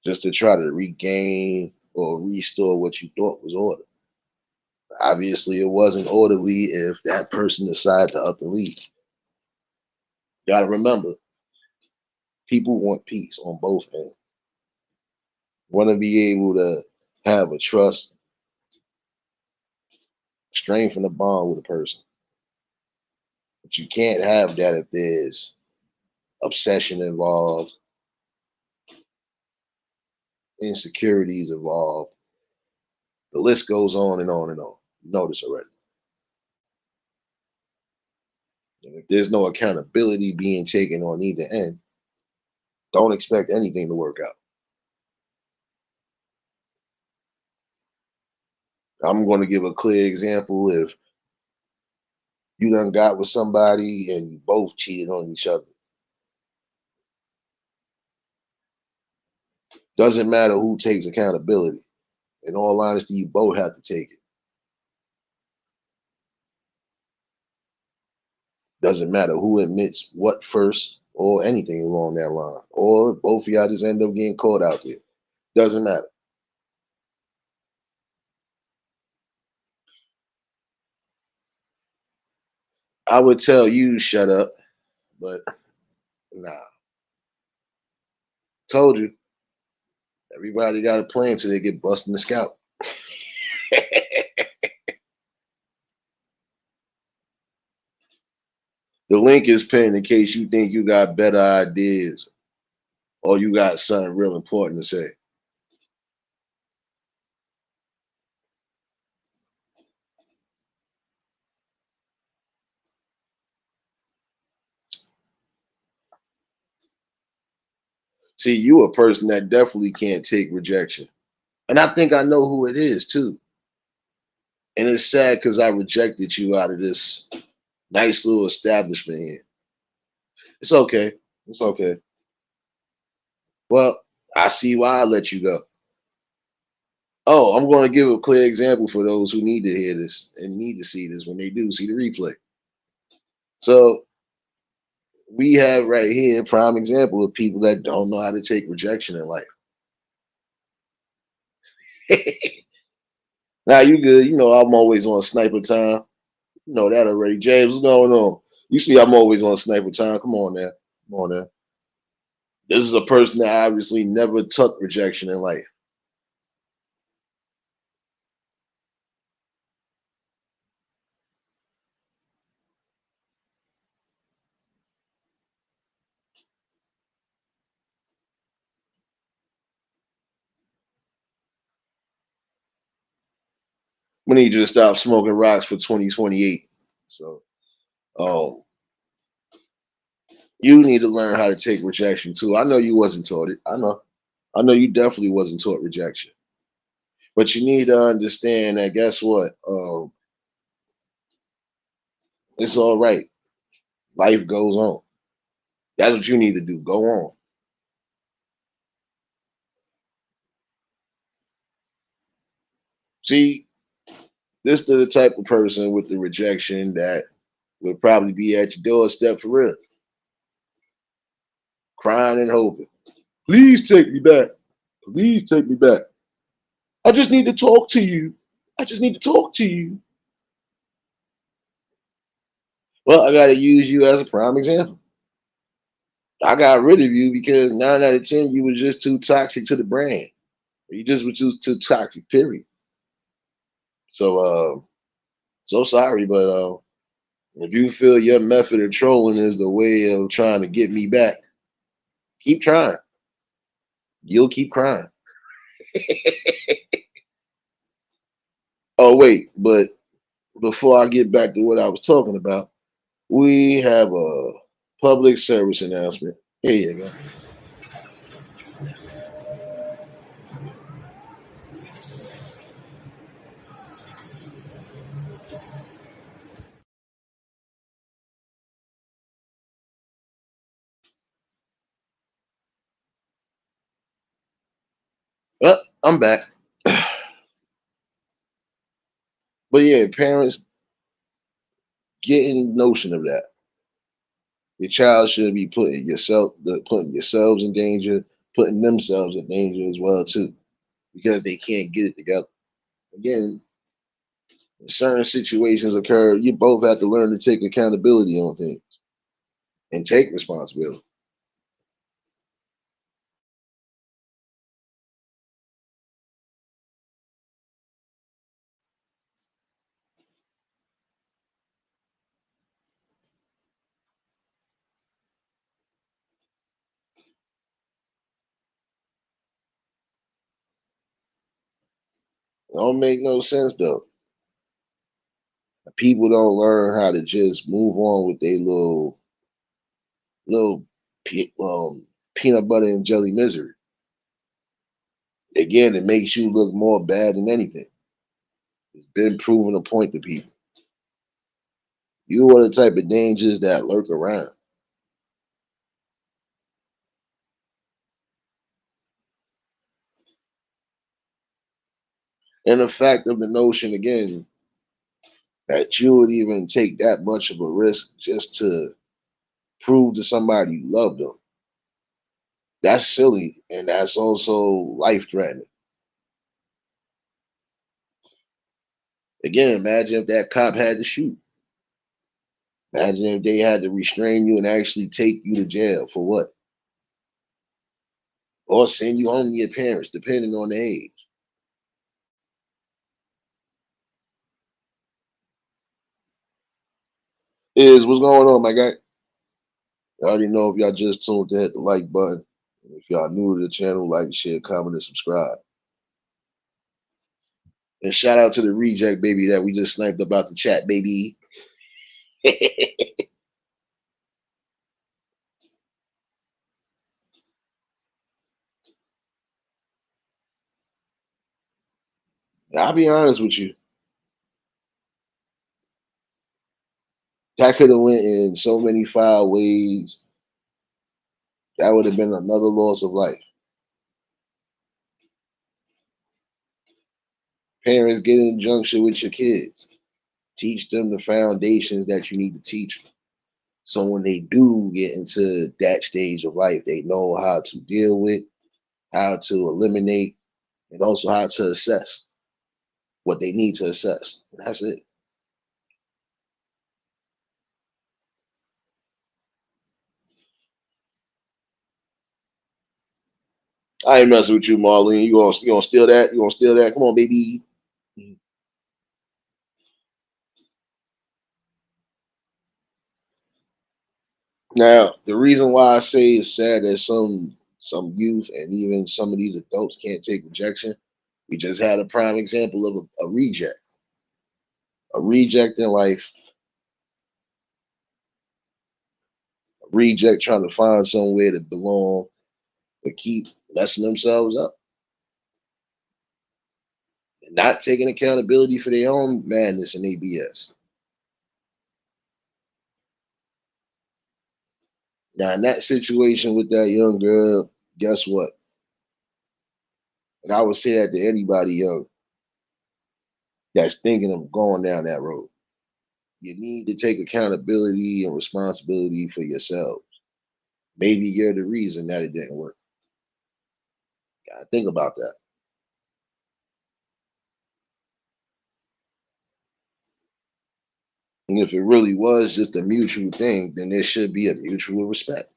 just to try to regain or restore what you thought was order. Obviously, it wasn't orderly if that person decided to up and leave. You got to remember, people want peace on both ends. Want to be able to have a trust, strengthen a bond with a person. But you can't have that if there's obsession involved, insecurities involved. The list goes on and on and on. You know this already. And if there's no accountability being taken on either end, don't expect anything to work out. I'm going to give a clear example. If you done got with somebody and you both cheated on each other, doesn't matter who takes accountability. In all honesty, you both have to take it. Doesn't matter who admits what first or anything along that line. Or both of y'all just end up getting caught out there. Doesn't matter. I would tell you shut up, but nah. Told you. Everybody got a plan till they get busted in the scalp. The link is pinned in case you think you got better ideas or you got something real important to say. See, you a person that definitely can't take rejection. And I think I know who it is too. And it's sad because I rejected you out of this nice little establishment here. It's okay. It's okay. Well, I see why I let you go. Oh, I'm going to give a clear example for those who need to hear this and need to see this when they do see the replay. So we have right here a prime example of people that don't know how to take rejection in life. Now you good. You know I'm always on sniper time. You know that already. James, what's going on? You see I'm always on sniper time. Come on now. Come on now. This is a person that obviously never took rejection in life. We need you to stop smoking rocks for 2028. So um you need to learn how to take rejection too. I know you wasn't taught it. I know. I know you definitely wasn't taught rejection. But you need to understand that guess what? It's all right. Life goes on. That's what you need to do. Go on. See, this is the type of person with the rejection that would probably be at your doorstep for real, crying and hoping. Please take me back. Please take me back. I just need to talk to you. I just need to talk to you. Well, I got to use you as a prime example. I got rid of you because 9 out of 10, you was just too toxic to the brand. You just were too toxic, period. So, so sorry, but if you feel your method of trolling is the way of trying to get me back, keep trying. You'll keep crying. Oh, wait, but before I get back to what I was talking about, we have a public service announcement. Here you go. I'm back. But yeah, parents getting notion of that. Your child should be putting yourselves in danger, putting themselves in danger as well too, because they can't get it together. Again, certain situations occur. You both have to learn to take accountability on things and take responsibility. It don't make no sense though. People don't learn how to just move on with their little peanut butter and jelly misery. Again, it makes you look more bad than anything. It's been proven a point to people. You are the type of dangers that lurk around. And the fact of the notion, again, that you would even take that much of a risk just to prove to somebody you love them, that's silly. And that's also life threatening. Again, imagine if that cop had to shoot. Imagine if they had to restrain you and actually take you to jail for what? Or send you home to your parents, depending on the age. Is what's going on, my guy? I already know if y'all just tuned to hit the like button. If y'all new to the channel, like, share, comment, and subscribe. And shout out to the reject baby that we just sniped about the chat, baby. I'll be honest with you. That could have went in so many foul ways. That would have been another loss of life. Parents, get in junction with your kids. Teach them the foundations that you need to teach them. So when they do get into that stage of life, they know how to deal with, how to eliminate, and also how to assess what they need to assess. That's it. I ain't messing with you, Marlene. You gonna steal that? You gonna steal that? Come on, baby. Now, the reason why I say it's sad that some youth and even some of these adults can't take rejection, we just had a prime example of a reject. A reject in life, a reject trying to find somewhere to belong, but keep messing themselves up and not taking accountability for their own madness and ABS. Now, in that situation with that young girl, guess what? And I would say that to anybody young that's thinking of going down that road. You need to take accountability and responsibility for yourself. Maybe you're the reason that it didn't work. Gotta think about that. And if it really was just a mutual thing, then there should be a mutual respect.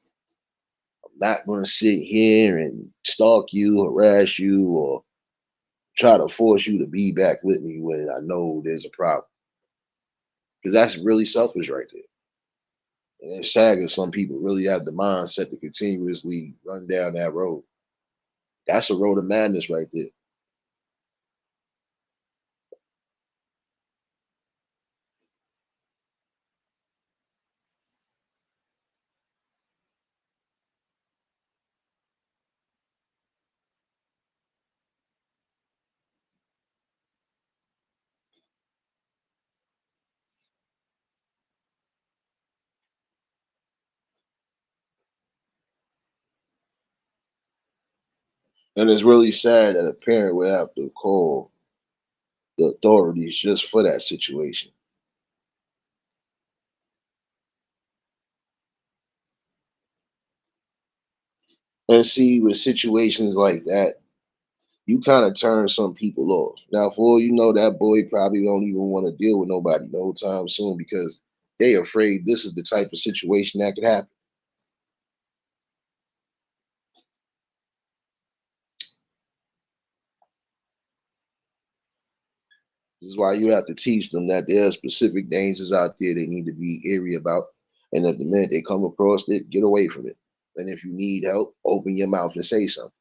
I'm not going to sit here and stalk you, harass you, or try to force you to be back with me when I know there's a problem. Because that's really selfish right there. And it's sad that some people really have the mindset to continuously run down that road. That's a road of madness right there. And it's really sad that a parent would have to call the authorities just for that situation. And see, with situations like that, you kind of turn some people off. Now, for all you know, that boy probably don't even want to deal with nobody no time soon because they afraid this is the type of situation that could happen. This is why you have to teach them that there are specific dangers out there they need to be area about, and that the minute they come across it, get away from it. And if you need help, open your mouth and say something.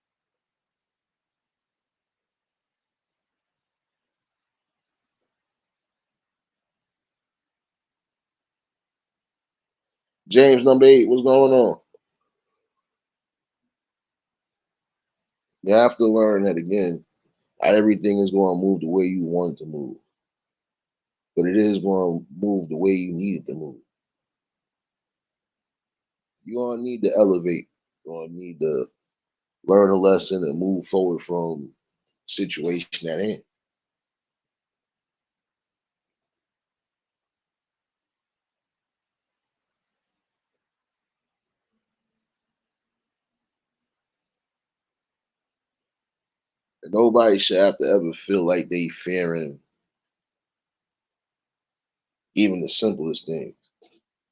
James number 8, what's going on? You have to learn that again. Not everything is going to move the way you want it to move, but it is going to move the way you need it to move. You're going to need to elevate. You're going to need to learn a lesson and move forward from the situation at hand. And nobody should have to ever feel like they fearing even the simplest things,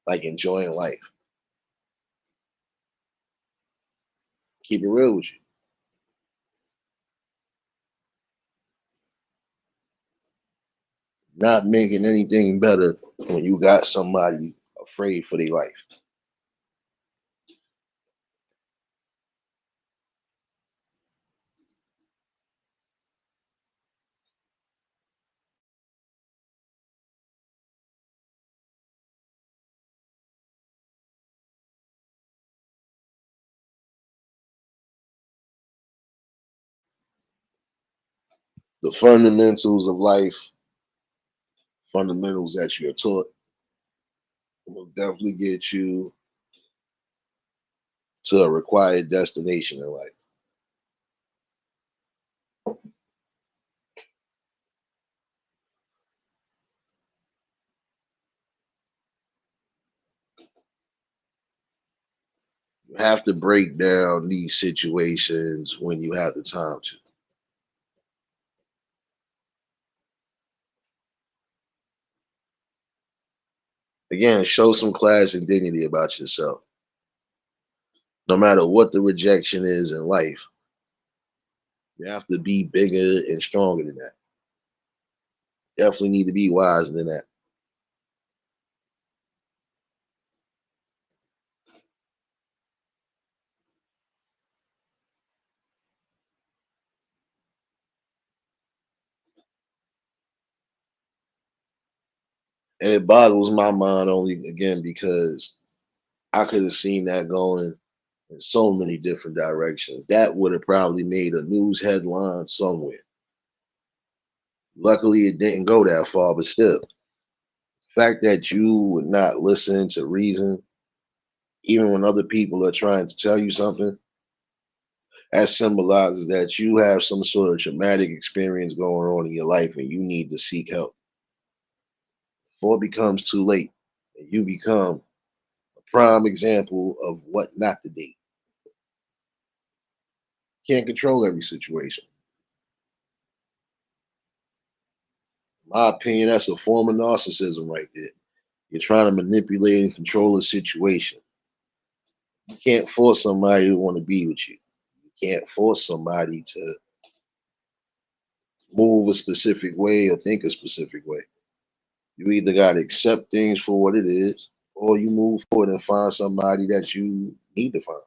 like enjoying life. Keep it real with you. Not making anything better when you got somebody afraid for their life. The fundamentals of life, fundamentals that you're taught, will definitely get you to a required destination in life. You have to break down these situations when you have the time to. Again, show some class and dignity about yourself. No matter what the rejection is in life, you have to be bigger and stronger than that. Definitely need to be wiser than that. And it boggles my mind only again because I could have seen that going in so many different directions. That would have probably made a news headline somewhere. Luckily, it didn't go that far, but still, the fact that you would not listen to reason, even when other people are trying to tell you something, that symbolizes that you have some sort of traumatic experience going on in your life and you need to seek help before it becomes too late and you become a prime example of what not to date. Can't control every situation. In my opinion, that's a form of narcissism right there. You're trying to manipulate and control a situation. You can't force somebody to want to be with you. You can't force somebody to move a specific way or think a specific way. You either got to accept things for what it is, or you move forward and find somebody that you need to find.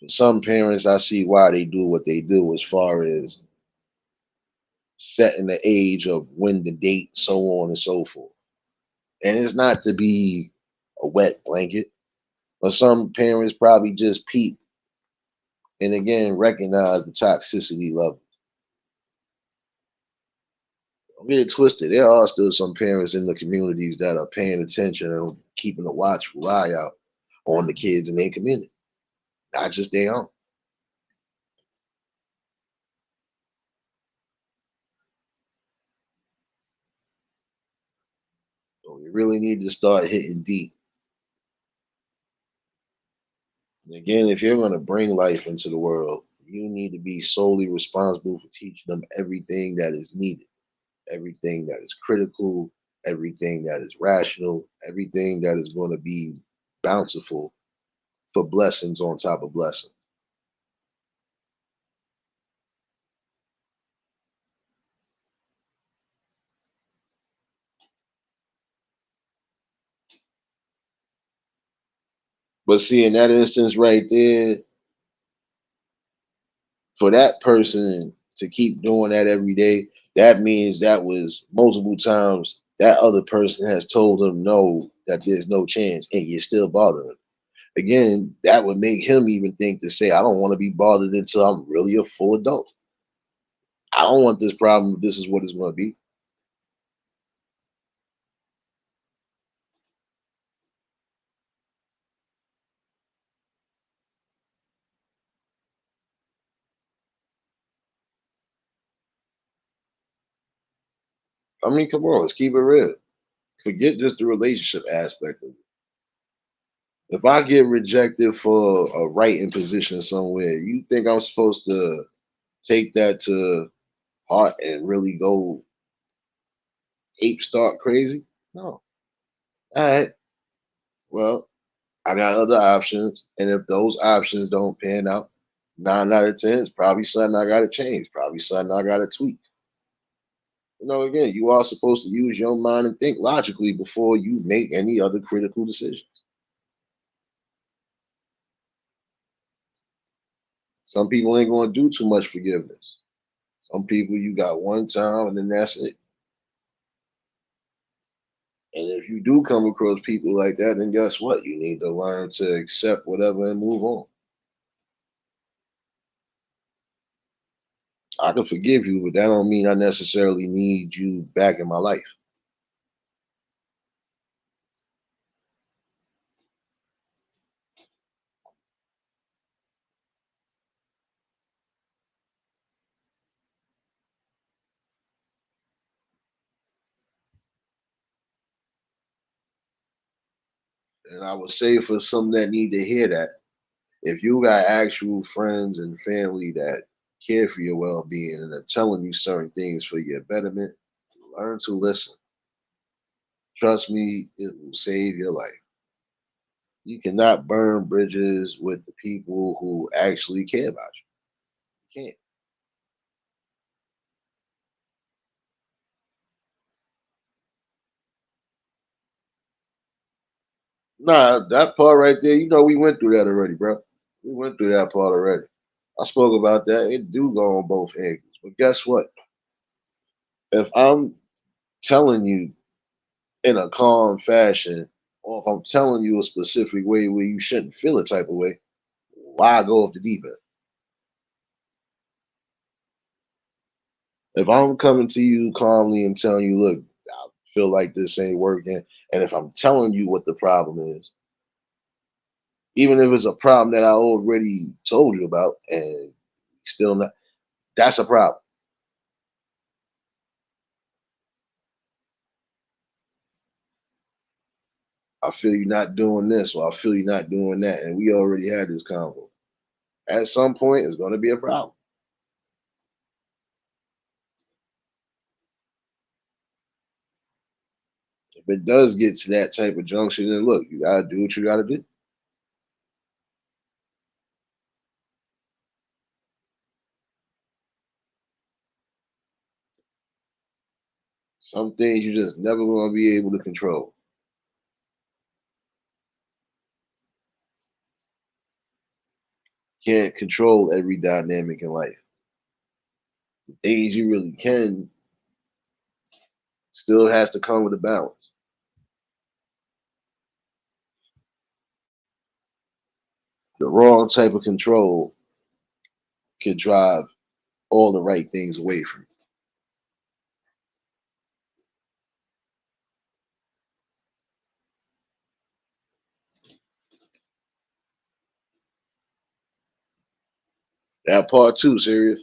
For some parents, I see why they do what they do as far as setting the age of when to date, so on and so forth. And it's not to be a wet blanket, but some parents probably just peep and again recognize the toxicity level. Don't get it twisted. There are still some parents in the communities that are paying attention and keeping a watchful eye out on the kids in their community, not just their own. So you really need to start hitting deep. And again, if you're going to bring life into the world, you need to be solely responsible for teaching them everything that is needed, everything that is critical, everything that is rational, everything that is going to be bountiful for blessings on top of blessings. But see, in that instance right there, for that person to keep doing that every day, that means that was multiple times that other person has told them no, that there's no chance, and you're still bothering. Again, that would make him even think to say, I don't want to be bothered until I'm really a full adult. I don't want this problem. This is what it's going to be. I mean, come on, let's keep it real. Forget just the relationship aspect of it. If I get rejected for a writing position somewhere, you think I'm supposed to take that to heart and really go ape start crazy? No. All right. Well, I got other options, and if those options don't pan out, 9 out of 10 is probably something I got to change. Probably something I got to tweak. Again, you are supposed to use your mind and think logically before you make any other critical decisions. Some people ain't going to do too much forgiveness. Some people you got one time and then that's it. And if you do come across people like that, then guess what? You need to learn to accept whatever and move on. I can forgive you, but that don't mean I necessarily need you back in my life. And I would say for some that need to hear that, if you got actual friends and family that care for your well being and are telling you certain things for your betterment, learn to listen. Trust me, it will save your life. You cannot burn bridges with the people who actually care about you. You can't. Nah, that part right there, we went through that already, bro. We went through that part already. I spoke about that. It do go on both angles. But guess what? If I'm telling you in a calm fashion, or if I'm telling you a specific way where you shouldn't feel a type of way, why go off the deep end? If I'm coming to you calmly and telling you, look, I feel like this ain't working, and if I'm telling you what the problem is, even if it's a problem that I already told you about and still not, that's a problem. I feel you not doing this, or I feel you not doing that, and we already had this convo. At some point, it's going to be a problem. If it does get to that type of junction, then look, you gotta do what you gotta do. Some things you just never gonna be able to control. Can't control every dynamic in life. The things you really can still has to come with a balance. The wrong type of control can drive all the right things away from you. That part too, serious.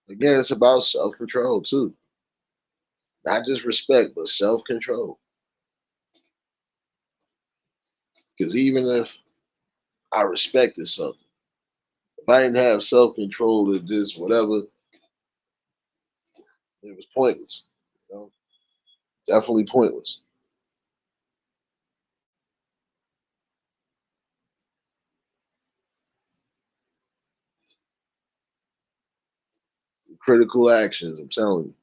Again, it's about self control too. Not just respect, but self control. Because even if I respected something, if I didn't have self control to this whatever, it was pointless. You know, definitely pointless. Critical actions, I'm telling you.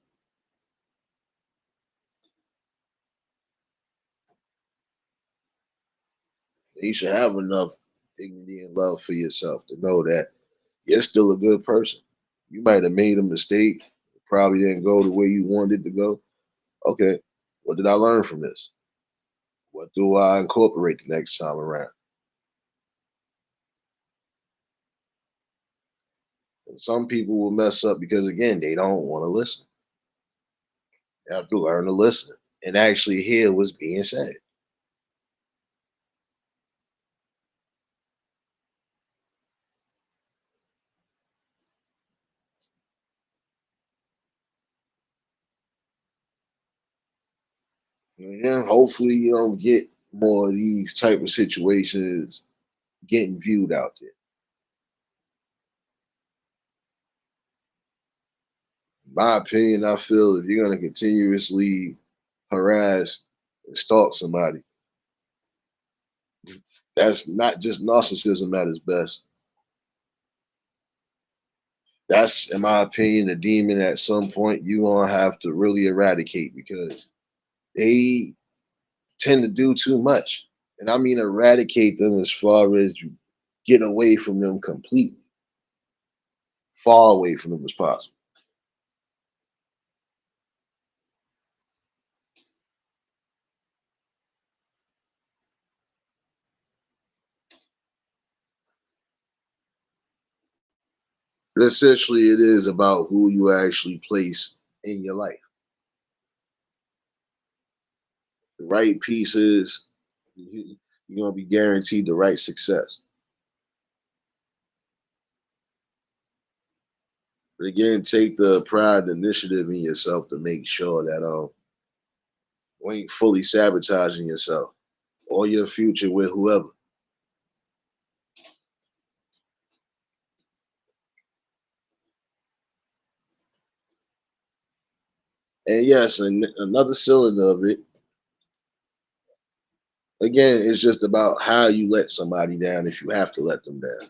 You should have enough dignity and love for yourself to know that you're still a good person. You might have made a mistake, probably didn't go the way you wanted it to go. Okay, what did I learn from this? What do I incorporate the next time around? And some people will mess up because, again, they don't want to listen. You have to learn to listen and actually hear what's being said. And hopefully, you don't get more of these type of situations getting viewed out there. In my opinion, I feel if you're going to continuously harass and stalk somebody, that's not just narcissism at its best. That's, in my opinion, a demon at some point you gonna have to really eradicate because they tend to do too much. And I mean eradicate them as far as you get away from them completely, far away from them as possible. But essentially, it is about who you actually place in your life. The right pieces, you're gonna be guaranteed the right success. But again, take the pride and initiative in yourself to make sure that you ain't fully sabotaging yourself or your future with whoever. And yes, and another cylinder of it, again, it's just about how you let somebody down if you have to let them down.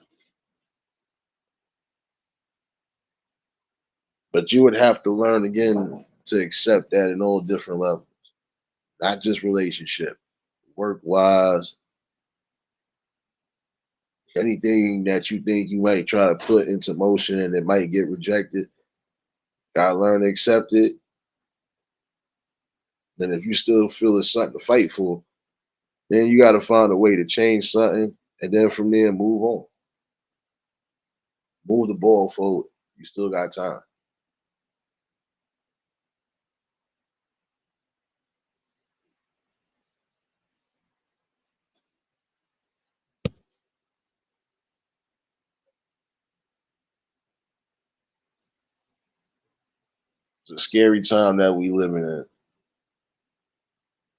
But you would have to learn again to accept that in all different levels, not just relationship, work wise, anything that you think you might try to put into motion and it might get rejected. Gotta learn to accept it. Then if you still feel it's something to fight for, then you gotta find a way to change something and then from there move on. Move the ball forward. You still got time. It's a scary time that we living in.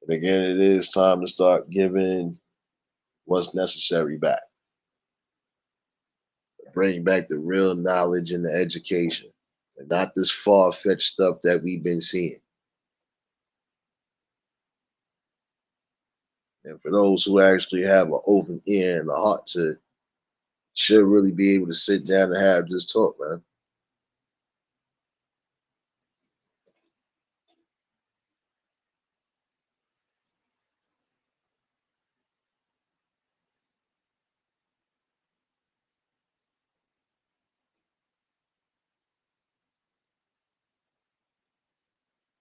And again, it is time to start giving what's necessary back. Bring back the real knowledge and the education. And not this far fetched stuff that we've been seeing. And for those who actually have an open ear and a heart to should really be able to sit down and have this talk, man.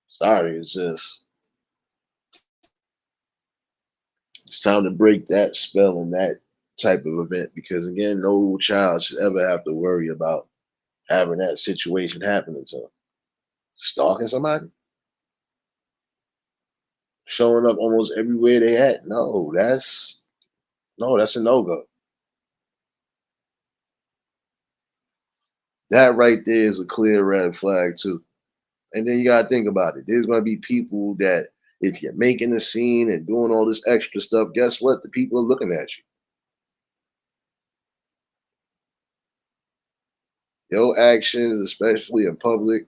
Sorry, it's time to break that spell and that type of event because again, no child should ever have to worry about having that situation happening to them. Stalking somebody, showing up almost everywhere they at. No, that's a no go. That right there is a clear red flag too. And then you gotta think about it. There's gonna be people that if you're making a scene and doing all this extra stuff, guess what? The people are looking at you. Your actions, especially in public,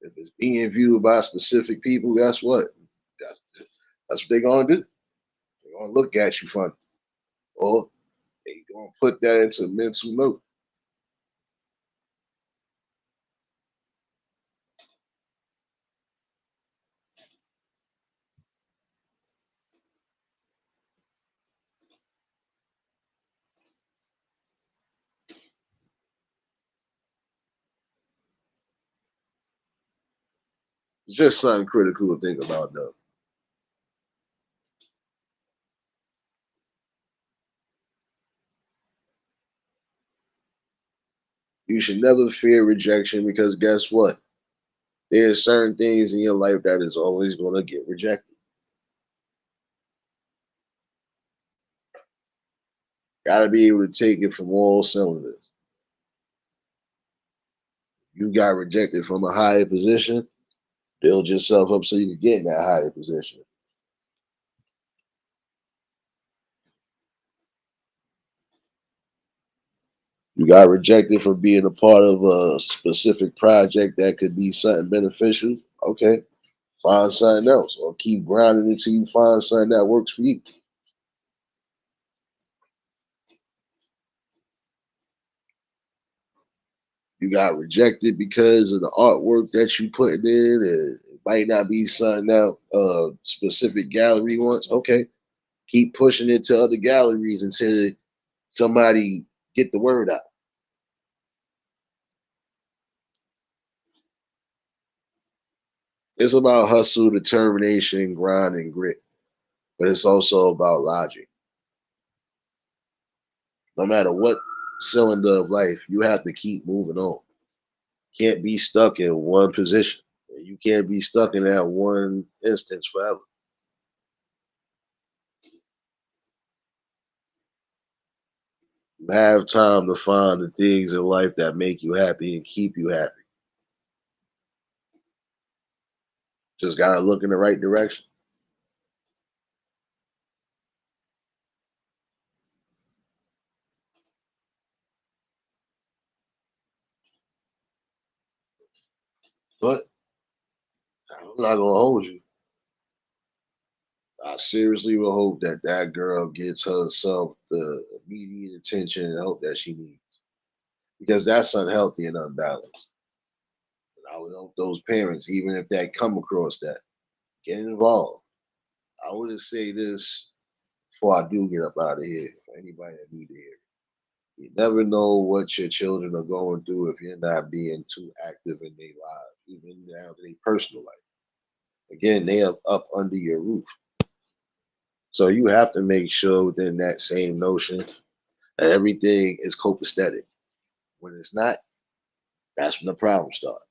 if it's being viewed by specific people, guess what? That's that's what they're gonna do. They're gonna look at you funny. Or they gonna put that into a mental note. It's just something critical to think about, though. You should never fear rejection because guess what? There's certain things in your life that is always going to get rejected. Got to be able to take it from all cylinders. You got rejected from a higher position, build yourself up so you can get in that higher position. You got rejected for being a part of a specific project that could be something beneficial. Okay, find something else or keep grinding until you find something that works for you. You got rejected because of the artwork that you put in, and it might not be something that a specific gallery wants. Okay, keep pushing it to other galleries until somebody get the word out. It's about hustle, determination, grind, and grit, but it's also about logic. No matter what cylinder of life, you have to keep moving on. Can't be stuck in one position. You can't be stuck in that one instance forever. You have time to find the things in life that make you happy and keep you happy. Just gotta look in the right direction. But I'm not gonna hold you. I seriously will hope that that girl gets herself the immediate attention and help that she needs because that's unhealthy and unbalanced. And I would hope those parents, even if they come across that, get involved. I would say this before I do get up out of here for anybody that need to hear it. You never know what your children are going through if you're not being too active in their lives, even down to their personal life. Again, they are up under your roof. So you have to make sure within that same notion that everything is copacetic. When it's not, that's when the problems start.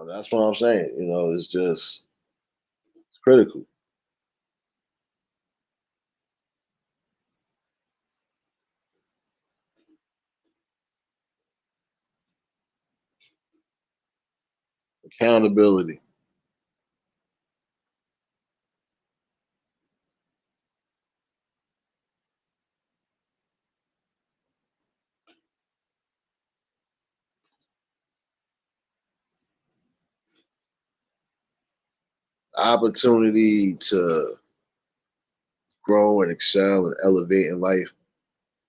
That's what I'm saying. It's just it's critical. Accountability, opportunity to grow and excel and elevate in life.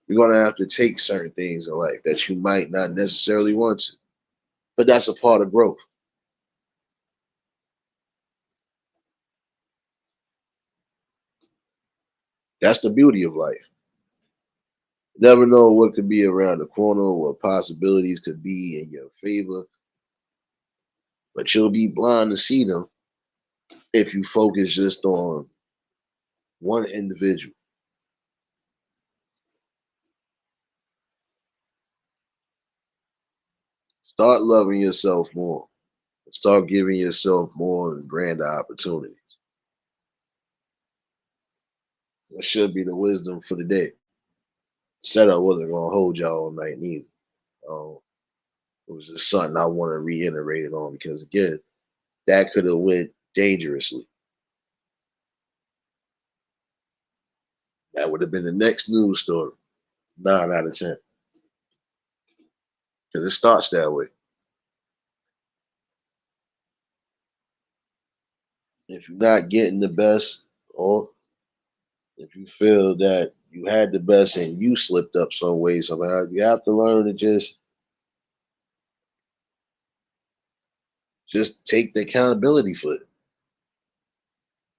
You're gonna have to take certain things in life that you might not necessarily want to, but that's a part of growth. That's the beauty of life. You never know what could be around the corner, what possibilities could be in your favor, but you'll be blind to see them if you focus just on one individual. Start loving yourself more. Start giving yourself more and grander opportunities. That should be the wisdom for the day. Said I wasn't gonna hold y'all all night neither. Um, it was just something I want to reiterate it on because again, that could have went dangerously. That would have been the next news story. 9 out of 10, because it starts that way. If you're not getting the best, or if you feel that you had the best and you slipped up some way somehow, you have to learn to just Just take the accountability for it.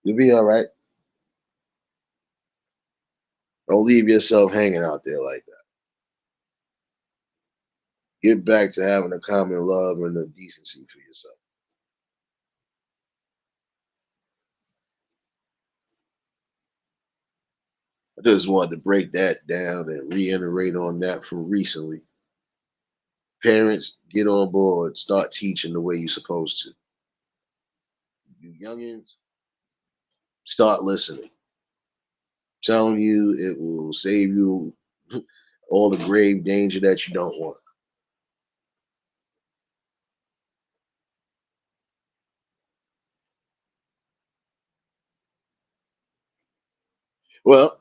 You'll be all right. Don't leave yourself hanging out there like that. Get back to having a common love and a decency for yourself. I just wanted to break that down and reiterate on that from recently. Parents, get on board, start teaching the way you're supposed to. You youngins, start listening. I'm telling you, it will save you all the grave danger that you don't want. Well,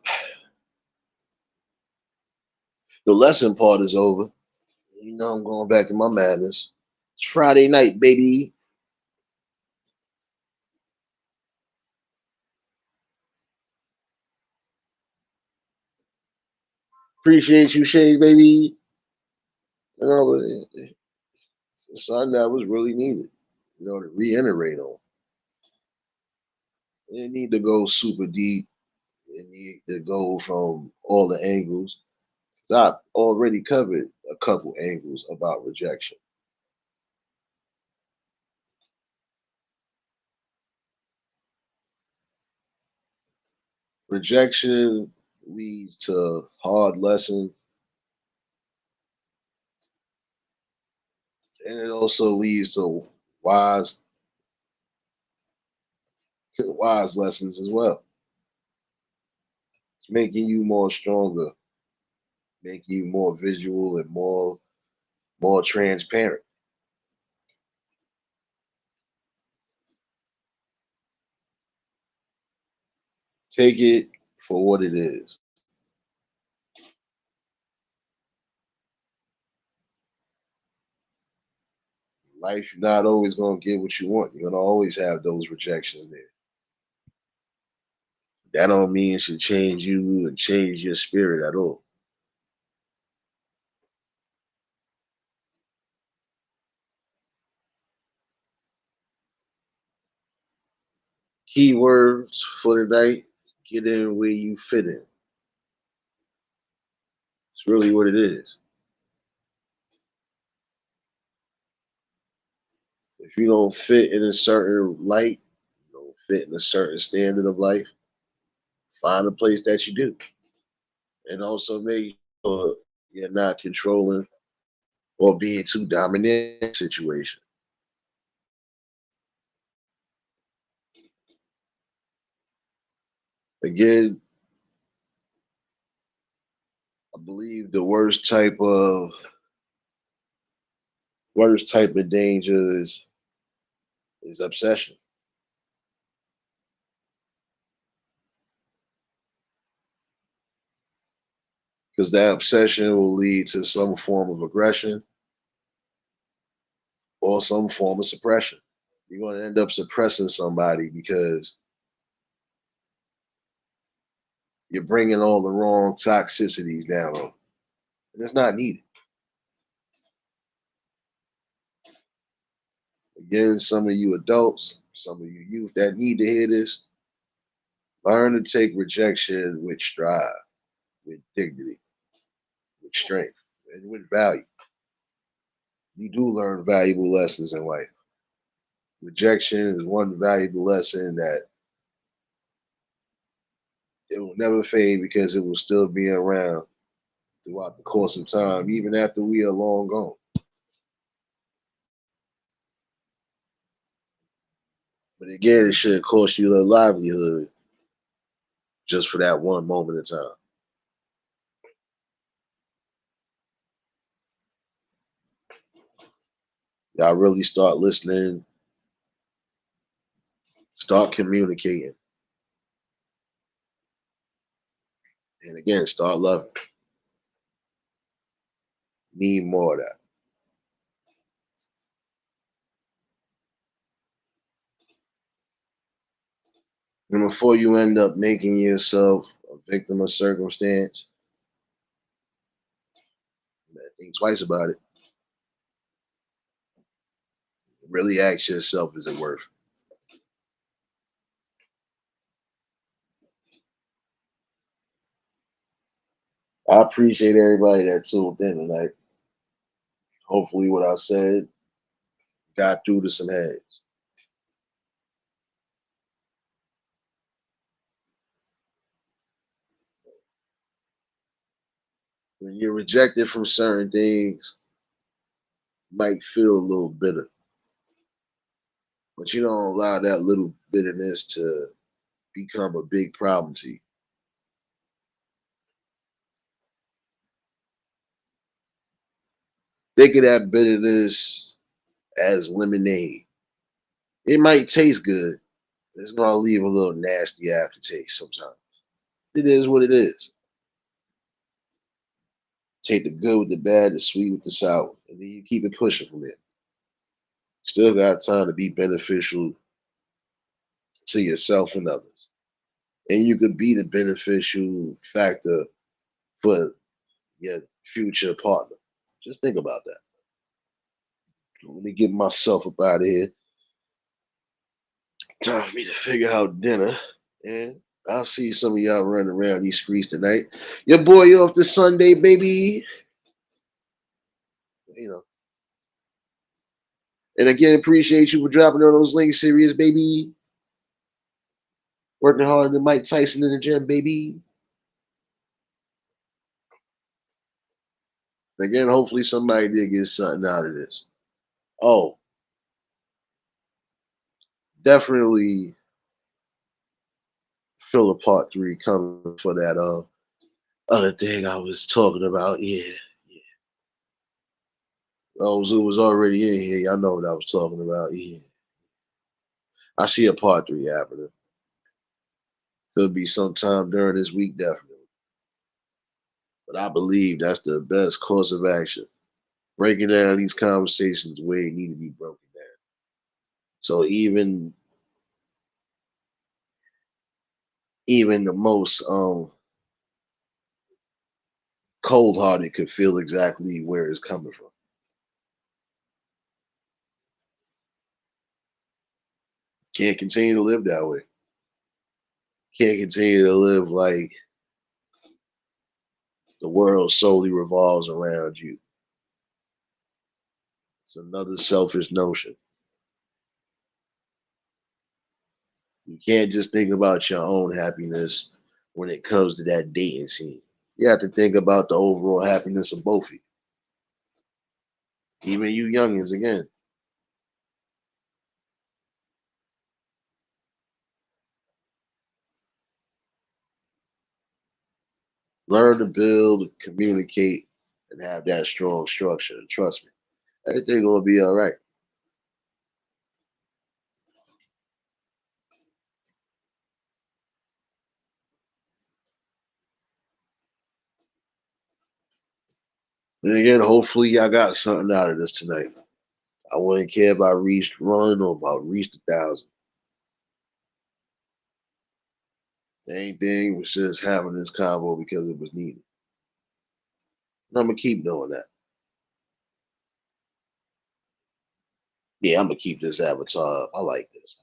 the lesson part is over. You know, I'm going back to my madness. It's Friday night, baby. Appreciate you, Shades, baby. You know, it's something that was really needed, to reiterate on. It didn't need to go super deep. It need to go from all the angles. 'Cause I've already covered a couple angles about rejection. Rejection leads to hard lessons, and it also leads to wise, wise lessons as well. It's making you more stronger, making you more visual and more transparent. Take it for what it is. Life, you're not always gonna get what you want. You're gonna always have those rejections there. That don't mean it should change you and change your spirit at all. Keywords for tonight: get in where you fit in. It's really what it is. If you don't fit in a certain light, you don't fit in a certain standard of life, find a place that you do. And also make sure you're not controlling or being too dominant in the situation. Again, I believe the worst type of danger is obsession. Because that obsession will lead to some form of aggression or some form of suppression. You're going to end up suppressing somebody because you're bringing all the wrong toxicities down on them. And it's not needed. Again, some of you adults, some of you youth that need to hear this, learn to take rejection with stride, with dignity, with strength, and with value. You do learn valuable lessons in life. Rejection is one valuable lesson that it will never fade because it will still be around throughout the course of time, even after we are long gone. But again, it should cost you a livelihood just for that one moment in time. Y'all really start listening, start communicating, and again, start loving. Need more of that. And before you end up making yourself a victim of circumstance, think twice about it. Really ask yourself, is it worth it? I appreciate everybody that tuned in tonight. Hopefully, what I said got through to some heads. When you're rejected from certain things, you might feel a little bitter, but you don't allow that little bitterness to become a big problem to you. Think of that bitterness as lemonade. It might taste good, but it's gonna leave a little nasty aftertaste sometimes. It is what it is. Take the good with the bad, the sweet with the sour, and then you keep it pushing from there. Still got time to be beneficial to yourself and others. And you could be the beneficial factor for your future partner. Just think about that. Let me get myself up out of here. Time for me to figure out dinner. And I'll see some of y'all running around these streets tonight. Your boy off this Sunday, baby. You know. And again, appreciate you for dropping on those links, serious baby. Working harder than Mike Tyson in the gym, baby. Again, hopefully somebody did get something out of this. Oh, definitely feel a part three coming for that other thing I was talking about. Yeah. Yeah. Those who was already in here, y'all know what I was talking about. Yeah. I see a part three happening. Could be sometime during this week, definitely. But I believe that's the best course of action. Breaking down these conversations where they need to be broken down. So even the most cold hearted could feel exactly where it's coming from. Can't continue to live that way. Can't continue to live like the world solely revolves around you. It's another selfish notion. You can't just think about your own happiness when it comes to that dating scene. You have to think about the overall happiness of both of you. Even you youngins, again, learn to build, communicate, and have that strong structure. And trust me, everything gonna be all right. And again, hopefully y'all got something out of this tonight. I wouldn't care if I reached run or about reached 1,000. The main thing was just having this convo because it was needed. And I'm gonna keep doing that. Yeah, I'm gonna keep this avatar. I like this.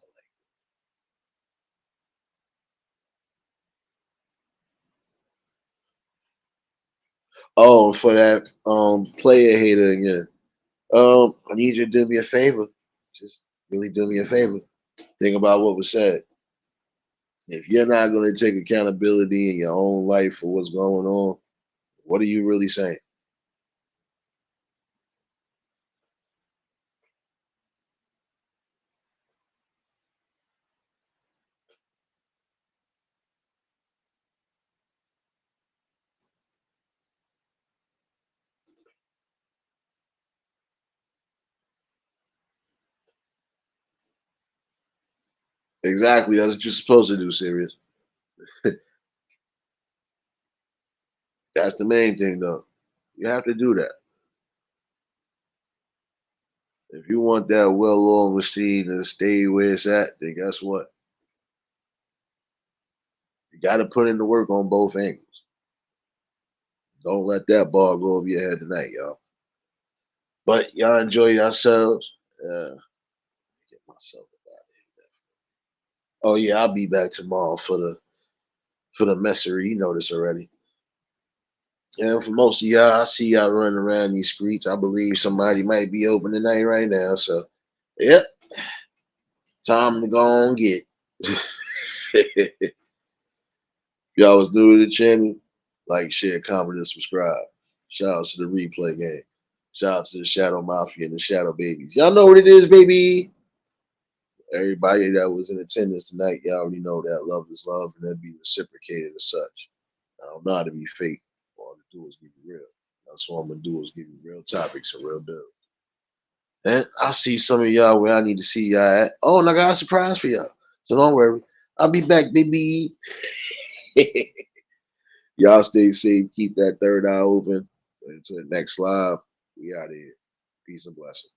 Oh, for that player hater again. I need you to do me a favor. Just really do me a favor. Think about what was said. If you're not going to take accountability in your own life for what's going on, what are you really saying? Exactly. That's what you're supposed to do, serious. That's the main thing, though. You have to do that. If you want that well-oiled machine to stay where it's at, then guess what? You got to put in the work on both angles. Don't let that ball go over your head tonight, y'all. But y'all enjoy yourselves. myself about it. Oh yeah, I'll be back tomorrow for the messery. You know this already. And for most of y'all, I see y'all running around these streets. I believe somebody might be open tonight right now. So, yep, time to go on get. Y'all was new to the channel, like, share, comment, and subscribe. Shout out to the replay game. Shout out to the Shadow Mafia and the Shadow Babies. Y'all know what it is, baby. Everybody that was in attendance tonight, y'all already know that love is love and that be reciprocated as such. I don't know how to be fake. All I do is give you real. That's what I'm gonna do is give you real topics and real bills. And I'll see some of y'all where I need to see y'all at. Oh, and I got a surprise for y'all. So don't worry. I'll be back, baby. Y'all stay safe. Keep that third eye open. Until the next live, we out here. Peace and blessings.